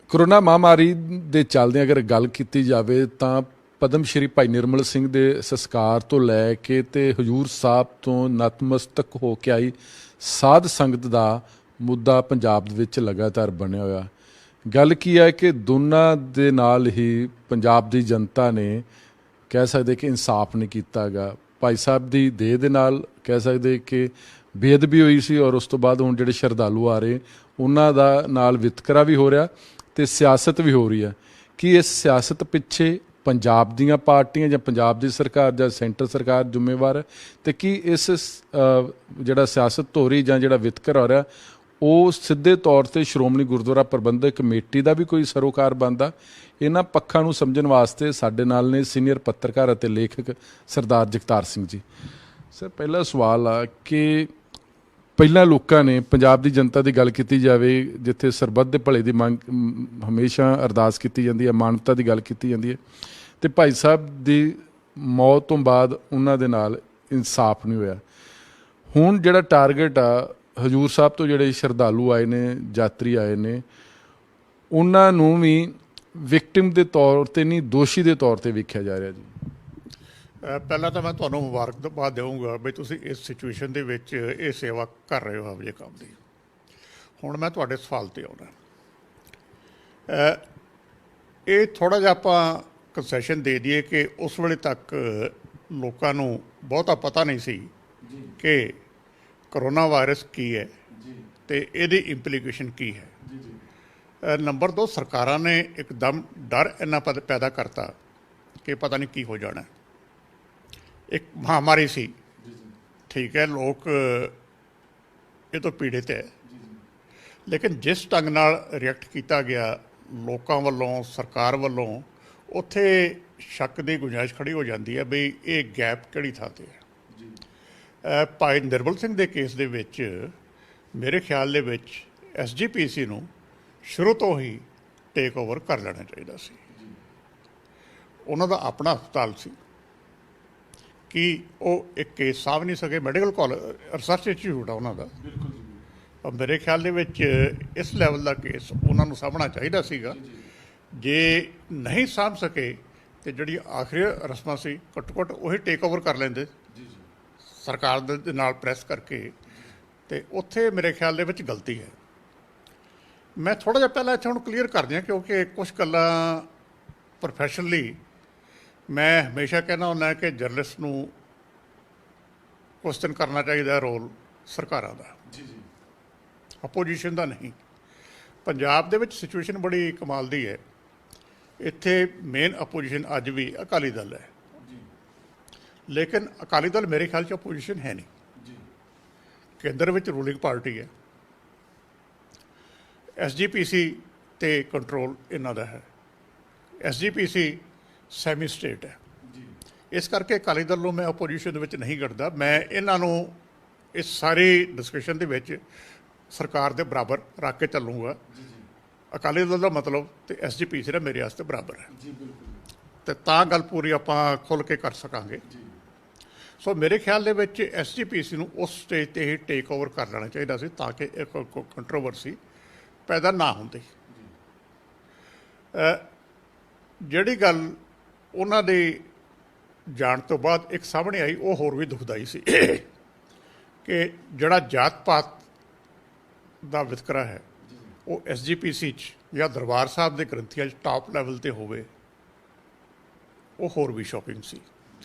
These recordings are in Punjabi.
ਕੋਰੋਨਾ ਮਹਾਮਾਰੀ ਦੇ ਚੱਲਦਿਆਂ ਅਗਰ ਗੱਲ ਕੀਤੀ ਜਾਵੇ ਤਾਂ ਪਦਮ ਸ਼੍ਰੀ ਭਾਈ ਨਿਰਮਲ ਸਿੰਘ ਦੇ ਸੰਸਕਾਰ ਤੋਂ ਲੈ ਕੇ ਤੇ ਹਜੂਰ ਸਾਹਿਬ ਤੋਂ ਨਤਮਸਤਕ ਹੋ ਕੇ ਆਈ ਸਾਧ ਸੰਗਤ ਦਾ ਮੁੱਦਾ ਪੰਜਾਬ ਦੇ ਵਿੱਚ ਲਗਾਤਾਰ ਬਣਿਆ ਹੋਇਆ। ਗੱਲ ਕੀ ਹੈ ਕਿ ਦੋਨਾਂ ਦੇ ਨਾਲ ਹੀ ਪੰਜਾਬ ਦੀ ਜਨਤਾ ਨੇ ਕਹਿ ਸਕਦੇ ਕਿ ਇਨਸਾਫ ਨਹੀਂ ਕੀਤਾ ਗਾ। ਭਾਈ ਸਾਹਿਬ ਦੀ ਦੇਹ ਦੇ ਨਾਲ ਕਹਿ ਸਕਦੇ ਕਿ ਬੇਅਦਬੀ ਹੋਈ ਸੀ ਔਰ ਉਸ ਤੋਂ ਬਾਅਦ ਹੁਣ ਜਿਹੜੇ ਸ਼ਰਧਾਲੂ ਆ ਰਹੇ ਉਹਨਾਂ ਦਾ ਨਾਲ ਵਿਤਕਰਾ ਵੀ ਹੋ ਰਿਹਾ ਤੇ ਸਿਆਸਤ ਵੀ ਹੋ ਰਹੀ ਹੈ। ਕਿ ਇਸ ਸਿਆਸਤ ਪਿੱਛੇ ਪੰਜਾਬ ਦੀਆਂ ਪਾਰਟੀਆਂ ਜਾਂ ਪੰਜਾਬ ਦੀ ਸਰਕਾਰ ਜਾਂ ਸੈਂਟਰ ਸਰਕਾਰ ਜ਼ਿੰਮੇਵਾਰ ਹੈ ਤੇ ਕੀ ਇਸ ਜਿਹੜਾ ਸਿਆਸਤ ਹੋ ਰਹੀ ਜਾਂ ਜਿਹੜਾ ਵਿਤਕਰਾ ਹੋ ਰਿਹਾ ਉਹ ਸਿੱਧੇ ਤੌਰ ਤੇ ਸ਼੍ਰੋਮਣੀ ਗੁਰਦੁਆਰਾ ਪ੍ਰਬੰਧਕ ਕਮੇਟੀ ਦਾ ਵੀ ਕੋਈ ਸਰੋਕਾਰ ਬਣਦਾ? ਇਹਨਾਂ ਪੱਖਾਂ ਨੂੰ ਸਮਝਣ ਵਾਸਤੇ ਸਾਡੇ ਨਾਲ ਨੇ ਸੀਨੀਅਰ ਪੱਤਰਕਾਰ ਅਤੇ ਲੇਖਕ ਸਰਦਾਰ ਜਗਤਾਰ ਸਿੰਘ ਜੀ। ਸਰ, ਪਹਿਲਾ ਸਵਾਲ ਆ ਕਿ ਪਹਿਲਾਂ ਲੋਕਾਂ ਨੇ ਪੰਜਾਬ ਦੀ ਜਨਤਾ ਦੀ ਗੱਲ ਕੀਤੀ ਜਾਵੇ ਜਿੱਥੇ ਸਰਬੱਤ ਦੇ ਭਲੇ ਦੀ ਮੰਗ ਹਮੇਸ਼ਾ ਅਰਦਾਸ ਕੀਤੀ ਜਾਂਦੀ ਹੈ, ਮਾਨਵਤਾ ਦੀ ਗੱਲ ਕੀਤੀ ਜਾਂਦੀ ਹੈ ਤੇ ਭਾਈ ਸਾਹਿਬ ਦੀ ਮੌਤ ਤੋਂ ਬਾਅਦ ਉਹਨਾਂ ਦੇ ਨਾਲ ਇਨਸਾਫ ਨਹੀਂ ਹੋਇਆ। ਹੁਣ ਜਿਹੜਾ ਟਾਰਗੇਟ ਆ ਹਜੂਰ ਸਾਹਿਬ ਤੋਂ ਜਿਹੜੇ ਸ਼ਰਧਾਲੂ ਆਏ ਨੇ, ਯਾਤਰੀ ਆਏ ਨੇ, ਉਹਨਾਂ ਨੂੰ ਵੀ ਵਿਕਟਿਮ ਦੇ ਤੌਰ ਤੇ ਨਹੀਂ ਦੋਸ਼ੀ ਦੇ ਤੌਰ ਤੇ ਵੇਖਿਆ ਜਾ ਰਿਹਾ ਜੀ। ਪਹਿਲਾਂ ਤਾਂ ਮੈਂ ਤੁਹਾਨੂੰ ਮੁਬਾਰਕਬਾਦ ਦੇਵਾਂਗਾ ਵੀ ਤੁਸੀਂ ਇਸ ਸਿਚੁਏਸ਼ਨ ਦੇ ਵਿੱਚ ਇਹ ਸੇਵਾ ਕਰ ਰਹੇ ਹੋ ਆਪਣੇ ਕੰਮ ਦੀ। ਹੁਣ ਮੈਂ ਤੁਹਾਡੇ ਸਵਾਲ ਤੇ ਆਉਣਾ। ਇਹ ਥੋੜ੍ਹਾ ਜਿਹਾ ਆਪਾਂ ਕੰਸੈਸ਼ਨ ਦੇ ਦਈਏ ਕਿ ਉਸ ਵੇਲੇ ਤੱਕ ਲੋਕਾਂ ਨੂੰ ਬਹੁਤਾ ਪਤਾ ਨਹੀਂ ਸੀ ਕਿ ਕਰੋਨਾ ਵਾਇਰਸ ਕੀ ਹੈ ਤੇ ਇਹਦੀ ਇੰਪਲੀਕੇਸ਼ਨ ਕੀ ਹੈ। ਨੰਬਰ 2, ਸਰਕਾਰਾਂ ਨੇ ਇੱਕਦਮ ਡਰ ਇੰਨਾ ਪੈਦਾ ਕਰਤਾ ਕਿ ਪਤਾ ਨਹੀਂ ਕੀ ਹੋ ਜਾਣਾ। ਇੱਕ ਮਹਾਮਾਰੀ ਸੀ, ਠੀਕ ਹੈ, ਲੋਕ ਇਹ ਤੋਂ ਪੀੜਿਤ ਹੈ, ਲੇਕਿਨ ਜਿਸ ਢੰਗ ਨਾਲ ਰਿਐਕਟ ਕੀਤਾ ਗਿਆ ਲੋਕਾਂ ਵੱਲੋਂ, ਸਰਕਾਰ ਵੱਲੋਂ, ਉੱਥੇ ਸ਼ੱਕ ਦੀ ਗੁੰਜਾਇਸ਼ ਖੜੀ ਹੋ ਜਾਂਦੀ ਹੈ ਵੀ ਇਹ ਗੈਪ ਕਿਹੜੀ ਥਾਂ 'ਤੇ ਹੈ। ਭਾਈ ਨਿਰਮਲ ਸਿੰਘ ਦੇ ਕੇਸ ਦੇ ਵਿੱਚ ਮੇਰੇ ਖਿਆਲ ਦੇ ਵਿੱਚ SGPC ਨੂੰ ਸ਼ੁਰੂ ਤੋਂ ਹੀ ਟੇਕ ਓਵਰ ਕਰ ਲੈਣਾ ਚਾਹੀਦਾ ਸੀ। ਉਹਨਾਂ ਦਾ ਆਪਣਾ ਹਸਪਤਾਲ ਸੀ ਕਿ ਉਹ ਇੱਕ ਕੇਸ ਸਾਂਭ ਨਹੀਂ ਸਕੇ। ਮੈਡੀਕਲ ਕਾਲਜ ਰਿਸਰਚ ਇੰਸਟੀਚਿਊਟ ਆ ਉਹਨਾਂ ਦਾ। ਮੇਰੇ ਖਿਆਲ ਦੇ ਵਿੱਚ ਇਸ ਲੈਵਲ ਦਾ ਕੇਸ ਉਹਨਾਂ ਨੂੰ ਸਾਂਭਣਾ ਚਾਹੀਦਾ ਸੀਗਾ। ਜੇ ਨਹੀਂ ਸਾਂਭ ਸਕੇ ਤੇ ਜਿਹੜੀ ਆਖਰੀ ਰਸਮਾਂ ਸੀ ਘੱਟੋ ਘੱਟ ਉਹੀ ਟੇਕ ਓਵਰ ਕਰ ਲੈਂਦੇ ਸਰਕਾਰ ਦੇ ਨਾਲ ਪ੍ਰੈਸ ਕਰਕੇ, ਤੇ ਉੱਥੇ ਮੇਰੇ ਖਿਆਲ ਦੇ ਵਿੱਚ ਗਲਤੀ ਹੈ। ਮੈਂ ਥੋੜ੍ਹਾ ਜਿਹਾ ਪਹਿਲਾਂ ਇੱਥੇ ਹੁਣ ਕਲੀਅਰ ਕਰ ਦਿਆਂ ਕਿਉਂਕਿ ਕੁਛ ਗੱਲਾਂ ਪ੍ਰੋਫੈਸ਼ਨਲੀ ਮੈਂ ਹਮੇਸ਼ਾ ਕਹਿੰਦਾ ਹੁੰਦਾ ਕਿ ਜਰਨਲਿਸਟ ਨੂੰ ਕੁਐਸਚਨ ਕਰਨਾ ਚਾਹੀਦਾ ਰੋਲ ਸਰਕਾਰਾਂ ਦਾ, ਅਪੋਜੀਸ਼ਨ ਦਾ ਨਹੀਂ। ਪੰਜਾਬ ਦੇ ਵਿੱਚ ਸਿਚੁਏਸ਼ਨ ਬੜੀ ਕਮਾਲ ਦੀ ਹੈ। ਇੱਥੇ ਮੇਨ ਅਪੋਜੀਸ਼ਨ ਅੱਜ ਵੀ ਅਕਾਲੀ ਦਲ ਹੈ, ਲੇਕਿਨ ਅਕਾਲੀ ਦਲ ਮੇਰੇ ਖਿਆਲ 'ਚ ਅਪੋਜੀਸ਼ਨ ਹੈ ਨਹੀਂ। ਕੇਂਦਰ ਵਿੱਚ ਰੂਲਿੰਗ ਪਾਰਟੀ ਹੈ। SGPC ਤੇ ਕੰਟਰੋਲ ਇਹਨਾਂ ਦਾ ਹੈ। SGPC ਸੈਮੀ ਸਟੇਟ ਹੈ। ਇਸ ਕਰਕੇ ਅਕਾਲੀ ਦਲ ਨੂੰ ਮੈਂ ਅਪੋਜੀਸ਼ਨ ਦੇ ਵਿੱਚ ਨਹੀਂ ਕੱਢਦਾ। ਮੈਂ ਇਹਨਾਂ ਨੂੰ ਇਸ ਸਾਰੀ ਡਿਸਕਸ਼ਨ ਦੇ ਵਿੱਚ ਸਰਕਾਰ ਦੇ ਬਰਾਬਰ ਰੱਖ ਕੇ ਚੱਲੂੰਗਾ। ਅਕਾਲੀ ਦਲ ਦਾ ਮਤਲਬ ਤੇ SGPC ਦਾ ਮੇਰੇ ਵਾਸਤੇ ਬਰਾਬਰ ਹੈ ਤੇ ਤਾਂ ਗੱਲ ਪੂਰੀ ਆਪਾਂ ਖੁੱਲ੍ਹ ਕੇ ਕਰ ਸਕਾਂਗੇ। ਸੋ ਮੇਰੇ ਖਿਆਲ ਦੇ ਵਿੱਚ SGPC ਨੂੰ ਉਸ ਸਟੇਜ 'ਤੇ ਹੀ ਟੇਕ ਓਵਰ ਕਰ ਲੈਣਾ ਚਾਹੀਦਾ ਸੀ ਤਾਂ ਕਿ ਇੱਕ ਕੰਟਰੋਵਰਸੀ ਪੈਦਾ ਨਾ ਹੁੰਦੀ। ਜਿਹੜੀ ਗੱਲ ਉਹਨਾਂ ਦੇ ਜਾਣ ਤੋਂ ਬਾਅਦ ਇੱਕ ਸਾਹਮਣੇ ਆਈ ਉਹ ਹੋਰ ਵੀ ਦੁਖਦਾਈ ਸੀ ਕਿ ਜਿਹੜਾ ਜਾਤ ਪਾਤ ਦਾ ਵਿਤਕਰਾ ਹੈ ਉਹ SGPC 'ਚ ਜਾਂ ਦਰਬਾਰ ਸਾਹਿਬ ਦੇ ਗ੍ਰੰਥੀਆਂ 'ਚ ਟਾਪ ਲੈਵਲ 'ਤੇ ਹੋਵੇ, ਉਹ ਹੋਰ ਵੀ ਸ਼ੌਕਿੰਗ ਸੀ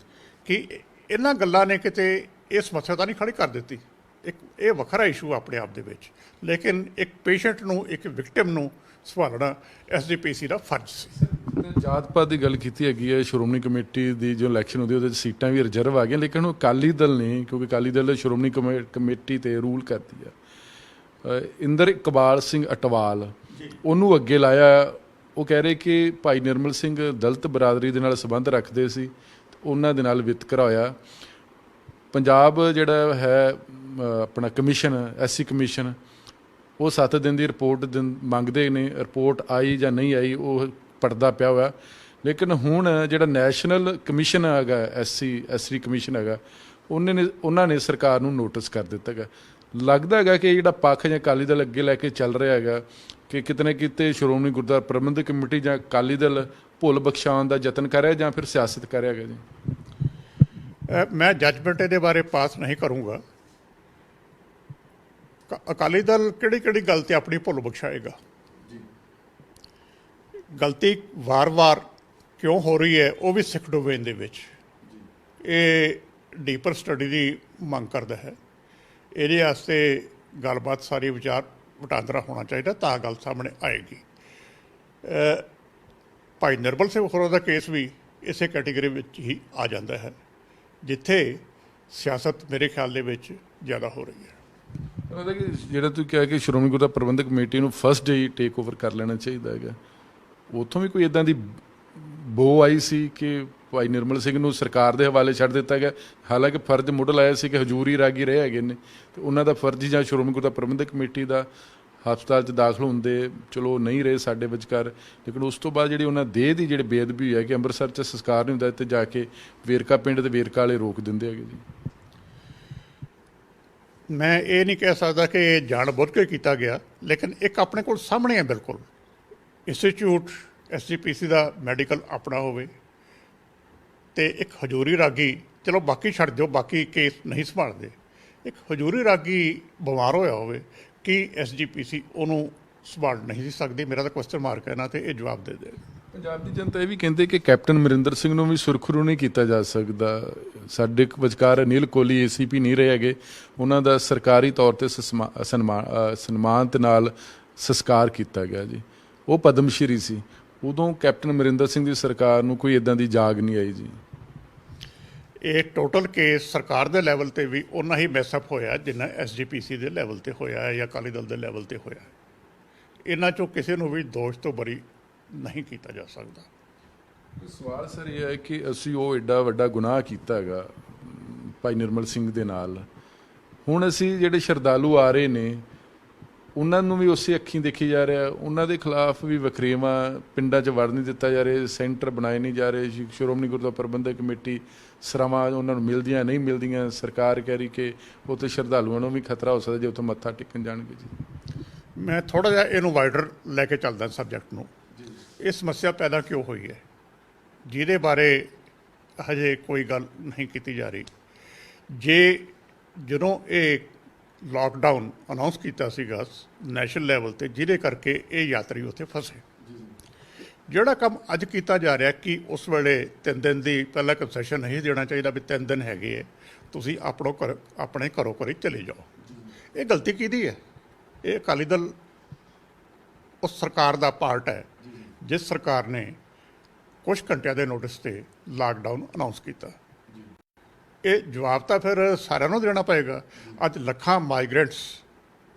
ਕਿ ਇਹਨਾਂ ਗੱਲਾਂ ਨੇ ਕਿਤੇ ਇਹ ਸਮੱਸਿਆ ਤਾਂ ਨਹੀਂ ਖੜੀ ਕਰ ਦਿੱਤੀ। ਇੱਕ ਇਹ ਵੱਖਰਾ ਇਸ਼ੂ ਆਪਣੇ ਆਪ ਦੇ ਵਿੱਚ, ਲੇਕਿਨ ਇੱਕ ਪੇਸ਼ੈਂਟ ਨੂੰ, ਇੱਕ ਵਿਕਟਿਮ ਨੂੰ ਸੰਭਾਲਣਾ SGPC ਦਾ ਫਰਜ਼ ਸੀ। ਜਾਤ ਪਾਤ ਦੀ ਗੱਲ ਕੀਤੀ ਹੈਗੀ ਹੈ। ਸ਼੍ਰੋਮਣੀ ਕਮੇਟੀ ਦੀ ਜੋ ਇਲੈਕਸ਼ਨ ਹੁੰਦੀ ਉਹਦੇ 'ਚ ਸੀਟਾਂ ਵੀ ਰਿਜ਼ਰਵ ਆ ਗਈਆਂ, ਲੇਕਿਨ ਉਹ ਅਕਾਲੀ ਦਲ ਨੇ, ਕਿਉਂਕਿ ਅਕਾਲੀ ਦਲ ਸ਼੍ਰੋਮਣੀ ਕਮੇਟੀ 'ਤੇ ਰੂਲ ਕਰਦੀ ਆ। ਇੰਦਰ ਇਕਬਾਲ ਸਿੰਘ ਅਟਵਾਲ ਉਹਨੂੰ ਅੱਗੇ ਲਾਇਆ। ਉਹ ਕਹਿ ਰਹੇ ਕਿ ਭਾਈ ਨਿਰਮਲ ਸਿੰਘ ਦਲਿਤ ਬਰਾਦਰੀ ਦੇ ਨਾਲ ਸੰਬੰਧ ਰੱਖਦੇ ਸੀ, ਉਹਨਾਂ ਦੇ ਨਾਲ ਵਿਤਕਰਾ ਹੋਇਆ। ਪੰਜਾਬ ਜਿਹੜਾ ਹੈ ਆਪਣਾ ਕਮਿਸ਼ਨ, SC ਕਮਿਸ਼ਨ, ਉਹ 7 ਦਿਨ ਦੀ ਰਿਪੋਰਟ ਮੰਗਦੇ ਨੇ। ਰਿਪੋਰਟ ਆਈ ਜਾਂ ਨਹੀਂ ਆਈ ਉਹ ਪੜਦਾ ਪਿਆ ਹੋਇਆ। ਲੇਕਿਨ ਹੁਣ ਜਿਹੜਾ ਨੈਸ਼ਨਲ ਕਮਿਸ਼ਨ ਹੈਗਾ, SC ਕਮਿਸ਼ਨ ਹੈਗਾ, ਉਹਨਾਂ ਨੇ ਸਰਕਾਰ ਨੂੰ ਨੋਟਿਸ ਕਰ ਦਿੱਤਾ ਹੈਗਾ। ਲੱਗਦਾ ਹੈਗਾ ਕਿ ਜਿਹੜਾ ਪੱਖ ਜਾਂ ਅਕਾਲੀ ਦਲ ਅੱਗੇ ਲੈ ਕੇ ਚੱਲ ਰਿਹਾ ਹੈਗਾ ਕਿ ਕਿਤੇ ਨਾ ਕਿਤੇ ਸ਼੍ਰੋਮਣੀ ਗੁਰਦੁਆਰਾ ਪ੍ਰਬੰਧਕ ਕਮੇਟੀ ਜਾਂ ਅਕਾਲੀ ਦਲ ਭੁੱਲ ਬਖਸ਼ਾਉਣ ਦਾ ਯਤਨ ਕਰ ਰਿਹਾ ਜਾਂ ਫਿਰ ਸਿਆਸਤ ਕਰ ਰਿਹਾ ਹੈਗਾ ਜੀ? ਮੈਂ ਜੱਜਮੈਂਟ ਇਹਦੇ ਬਾਰੇ ਪਾਸ ਨਹੀਂ ਕਰੂੰਗਾ। ਅਕਾਲੀ ਦਲ ਕਿਹੜੀ ਗੱਲ ਤੇ ਆਪਣੀ ਭੁੱਲ ਬਖਸ਼ਾਏਗਾ? ਗਲਤੀ ਵਾਰ-ਵਾਰ ਕਿਉਂ ਹੋ ਰਹੀ ਹੈ ਉਹ ਵੀ ਸਿੱਖ ਡੋਮੇਨ ਦੇ ਵਿੱਚ ਇਹ ਡੀਪਰ ਸਟੱਡੀ ਦੀ ਮੰਗ ਕਰਦਾ ਹੈ। ਇਹਦੇ ਵਾਸਤੇ ਗੱਲਬਾਤ ਸਾਰੀ ਵਿਚਾਰ ਵਟਾਂਦਰਾ ਹੋਣਾ ਚਾਹੀਦਾ ਤਾਂ ਗੱਲ ਸਾਹਮਣੇ ਆਏਗੀ। ਭਾਈ ਨਿਰਮਲ ਸਿੰਘ ਹੋਰਾਂ ਦਾ ਕੇਸ ਵੀ ਇਸੇ ਕੈਟੇਗਰੀ ਵਿੱਚ ਹੀ ਆ ਜਾਂਦਾ ਹੈ ਜਿੱਥੇ ਸਿਆਸਤ ਮੇਰੇ ਖਿਆਲ ਦੇ ਵਿੱਚ ਜ਼ਿਆਦਾ ਹੋ ਰਹੀ ਹੈ। ਉਹਦਾ ਕਿ ਜਿਹੜਾ ਤੁਸੀਂ ਕਿਹਾ ਕਿ ਸ਼੍ਰੋਮਣੀ ਗੁਰਦੁਆਰਾ ਪ੍ਰਬੰਧਕ ਕਮੇਟੀ ਨੂੰ ਫਸਟ ਡੇ ਟੇਕ ਓਵਰ ਕਰ ਲੈਣਾ ਚਾਹੀਦਾ ਹੈਗਾ, ਉੱਥੋਂ ਵੀ ਕੋਈ ਇਦਾਂ ਦੀ ਬੋ ਆਈ ਸੀ ਕਿ ਭਾਈ ਨਿਰਮਲ ਸਿੰਘ ਨੂੰ ਸਰਕਾਰ ਦੇ ਹਵਾਲੇ ਛੱਡ ਦਿੱਤਾ ਗਿਆ, ਹਾਲਾਂਕਿ ਫਰਜ਼ ਮੁੱਢ ਲਾਇਆ ਸੀ ਕਿ ਹਜੂਰੀ ਰਾਗੀ ਰਹੇ ਹੈਗੇ ਨੇ ਅਤੇ ਉਹਨਾਂ ਦਾ ਫਰਜ਼ ਹੀ ਜਾਂ ਸ਼੍ਰੋਮਣੀ ਗੁਰਦੁਆਰਾ ਪ੍ਰਬੰਧਕ ਕਮੇਟੀ ਦਾ ਹਸਪਤਾਲ 'ਚ ਦਾਖਲ ਹੁੰਦੇ ਚਲੋ ਨਹੀਂ ਰਹੇ ਸਾਡੇ ਵਿਚਕਾਰ, ਲੇਕਿਨ ਉਸ ਤੋਂ ਬਾਅਦ ਜਿਹੜੀ ਉਹਨਾਂ ਦੇਹ ਦੀ ਜਿਹੜੀ ਬੇਅਦਬੀ ਹੈ ਕਿ ਅੰਮ੍ਰਿਤਸਰ 'ਚ ਸੰਸਕਾਰ ਨਹੀਂ ਹੁੰਦਾ ਤੇ ਜਾ ਕੇ ਵੇਰਕਾ ਪਿੰਡ ਦੇ ਵੇਰਕਾ ਵਾਲੇ ਰੋਕ ਦਿੰਦੇ ਹੈਗੇ ਜੀ। ਮੈਂ ਇਹ ਨਹੀਂ ਕਹਿ ਸਕਦਾ ਕਿ ਇਹ ਜਾਣ ਬੁੱਝ ਕੇ ਕੀਤਾ ਗਿਆ, ਲੇਕਿਨ ਇੱਕ ਆਪਣੇ ਕੋਲ ਸਾਹਮਣੇ ਹੈ ਬਿਲਕੁਲ ਇੰਸਟੀਚਿਊਟ SGPC ਦਾ ਮੈਡੀਕਲ ਆਪਣਾ ਹੋਵੇ ਅਤੇ ਇੱਕ ਹਜੂਰੀ ਰਾਗੀ, ਚਲੋ ਬਾਕੀ ਛੱਡ ਦਿਓ, ਬਾਕੀ ਕੇਸ ਨਹੀਂ ਸੰਭਾਲਦੇ, ਇੱਕ ਹਜੂਰੀ ਰਾਗੀ ਬਿਮਾਰ ਹੋਇਆ ਹੋਵੇ ਕੀ SGPC ਉਹਨੂੰ ਸੰਭਾਲ ਨਹੀਂ ਸੀ ਸਕਦੀ? ਮੇਰਾ ਤਾਂ ਕੁਐਸਚਨ ਮਾਰਕ ਹੈ ਇਹਨਾਂ 'ਤੇ, ਇਹ ਜਵਾਬ ਦੇ ਦੇ। ਪੰਜਾਬ ਦੀ ਜਨਤਾ ਇਹ ਵੀ ਕਹਿੰਦੇ ਕਿ ਕੈਪਟਨ ਅਮਰਿੰਦਰ ਸਿੰਘ ਨੂੰ ਵੀ ਸੁਰਖਰੂ ਨਹੀਂ ਕੀਤਾ ਜਾ ਸਕਦਾ। ਸਾਡੇ ਵਿਚਕਾਰ ਅਨਿਲ ਕੋਹਲੀ ACP ਨਹੀਂ ਰਹੇ ਹੈਗੇ, ਉਹਨਾਂ ਦਾ ਸਰਕਾਰੀ ਤੌਰ 'ਤੇ ਸਨਮਾਨ ਦੇ ਨਾਲ ਸੰਸਕਾਰ ਕੀਤਾ ਗਿਆ ਜੀ। ਉਹ ਪਦਮ ਸ਼੍ਰੀ ਸੀ, ਉਦੋਂ ਕੈਪਟਨ ਅਮਰਿੰਦਰ ਸਿੰਘ ਦੀ ਸਰਕਾਰ ਨੂੰ ਕੋਈ ਇੱਦਾਂ ਦੀ ਜਾਗ ਨਹੀਂ ਆਈ ਜੀ। ਇਹ ਟੋਟਲ ਕੇਸ ਸਰਕਾਰ ਦੇ ਲੈਵਲ 'ਤੇ ਵੀ ਓਨਾ ਹੀ ਮੈਸਅਪ ਹੋਇਆ ਜਿੰਨਾ SGPC ਦੇ ਲੈਵਲ 'ਤੇ ਹੋਇਆ ਹੈ ਜਾਂ ਅਕਾਲੀ ਦਲ ਦੇ ਲੈਵਲ 'ਤੇ ਹੋਇਆ ਹੈ। ਇਹਨਾਂ 'ਚੋਂ ਕਿਸੇ ਨੂੰ ਵੀ ਦੋਸ਼ ਤੋਂ ਬਰੀ ਨਹੀਂ ਕੀਤਾ ਜਾ ਸਕਦਾ। ਸਵਾਲ ਸਰ ਇਹ ਹੈ ਕਿ ਅਸੀਂ ਉਹ ਐਡਾ ਵੱਡਾ ਗੁਨਾਹ ਕੀਤਾ ਹੈਗਾ ਭਾਈ ਨਿਰਮਲ ਸਿੰਘ ਦੇ ਨਾਲ, ਹੁਣ ਅਸੀਂ ਜਿਹੜੇ ਸ਼ਰਧਾਲੂ ਆ ਰਹੇ ਨੇ ਉਹਨਾਂ ਨੂੰ ਵੀ ਉਸੇ ਅੱਖੀਂ ਦੇਖੀ ਜਾ ਰਿਹਾ, ਉਹਨਾਂ ਦੇ ਖਿਲਾਫ ਵੀ ਵਖਰੇਵਾਂ ਪਿੰਡਾਂ 'ਚ ਵੜ ਨਹੀਂ ਦਿੱਤਾ ਜਾ ਰਿਹਾ, ਸੈਂਟਰ ਬਣਾਏ ਨਹੀਂ ਜਾ ਰਹੇ, ਸ਼੍ਰੋਮਣੀ ਗੁਰਦੁਆਰਾ ਪ੍ਰਬੰਧਕ ਕਮੇਟੀ ਸਰਾਵਾਂ ਉਹਨਾਂ ਨੂੰ ਮਿਲਦੀਆਂ ਨਹੀਂ ਮਿਲਦੀਆਂ, ਸਰਕਾਰ ਕਹਿ ਰਹੀ ਕਿ ਉੱਥੇ ਸ਼ਰਧਾਲੂਆਂ ਨੂੰ ਵੀ ਖਤਰਾ ਹੋ ਸਕਦਾ ਜੇ ਉੱਥੇ ਮੱਥਾ ਟੇਕਣ ਜਾਣਗੇ ਜੀ। ਮੈਂ ਥੋੜ੍ਹਾ ਜਿਹਾ ਇਹਨੂੰ ਵਾਈਡਰ ਲੈ ਕੇ ਚੱਲਦਾ ਸਬਜੈਕਟ ਨੂੰ। ਇਹ ਸਮੱਸਿਆ ਪੈਦਾ ਕਿਉਂ ਹੋਈ ਹੈ ਜਿਹਦੇ ਬਾਰੇ ਹਜੇ ਕੋਈ ਗੱਲ ਨਹੀਂ ਕੀਤੀ ਜਾ ਰਹੀ। ਜਦੋਂ ਇਹ ਲਾਕਡਾਊਨ ਅਨਾਉਂਸ ਕੀਤਾ ਸੀਗਾ ਨੈਸ਼ਨਲ ਲੈਵਲ 'ਤੇ ਜਿਹਦੇ ਕਰਕੇ ਇਹ ਯਾਤਰੀ ਉੱਥੇ ਫਸੇ, ਜਿਹੜਾ ਕੰਮ ਅੱਜ ਕੀਤਾ ਜਾ ਰਿਹਾ ਕਿ ਉਸ ਵੇਲੇ 3 ਦਿਨ ਦੀ ਪਹਿਲਾਂ ਕੰਸੈਸ਼ਨ ਨਹੀਂ ਦੇਣਾ ਚਾਹੀਦਾ ਵੀ 3 ਦਿਨ ਹੈਗੇ ਹੈ, ਤੁਸੀਂ ਆਪਣੇ ਘਰੋਂ ਘਰੀ ਚਲੇ ਜਾਓ। ਇਹ ਗਲਤੀ ਕਿਹਦੀ ਹੈ? ਇਹ ਅਕਾਲੀ ਦਲ ਉਸ ਸਰਕਾਰ ਦਾ ਪਾਰਟ ਹੈ ਜਿਸ ਸਰਕਾਰ ਨੇ ਕੁਝ ਘੰਟਿਆਂ ਦੇ ਨੋਟਿਸ 'ਤੇ ਲਾਕਡਾਊਨ ਅਨਾਉਂਸ ਕੀਤਾ। ਇਹ ਜਵਾਬ ਤਾਂ ਫਿਰ ਸਾਰਿਆਂ ਨੂੰ ਦੇਣਾ ਪਏਗਾ। ਅੱਜ ਲੱਖਾਂ ਮਾਈਗ੍ਰੈਂਟਸ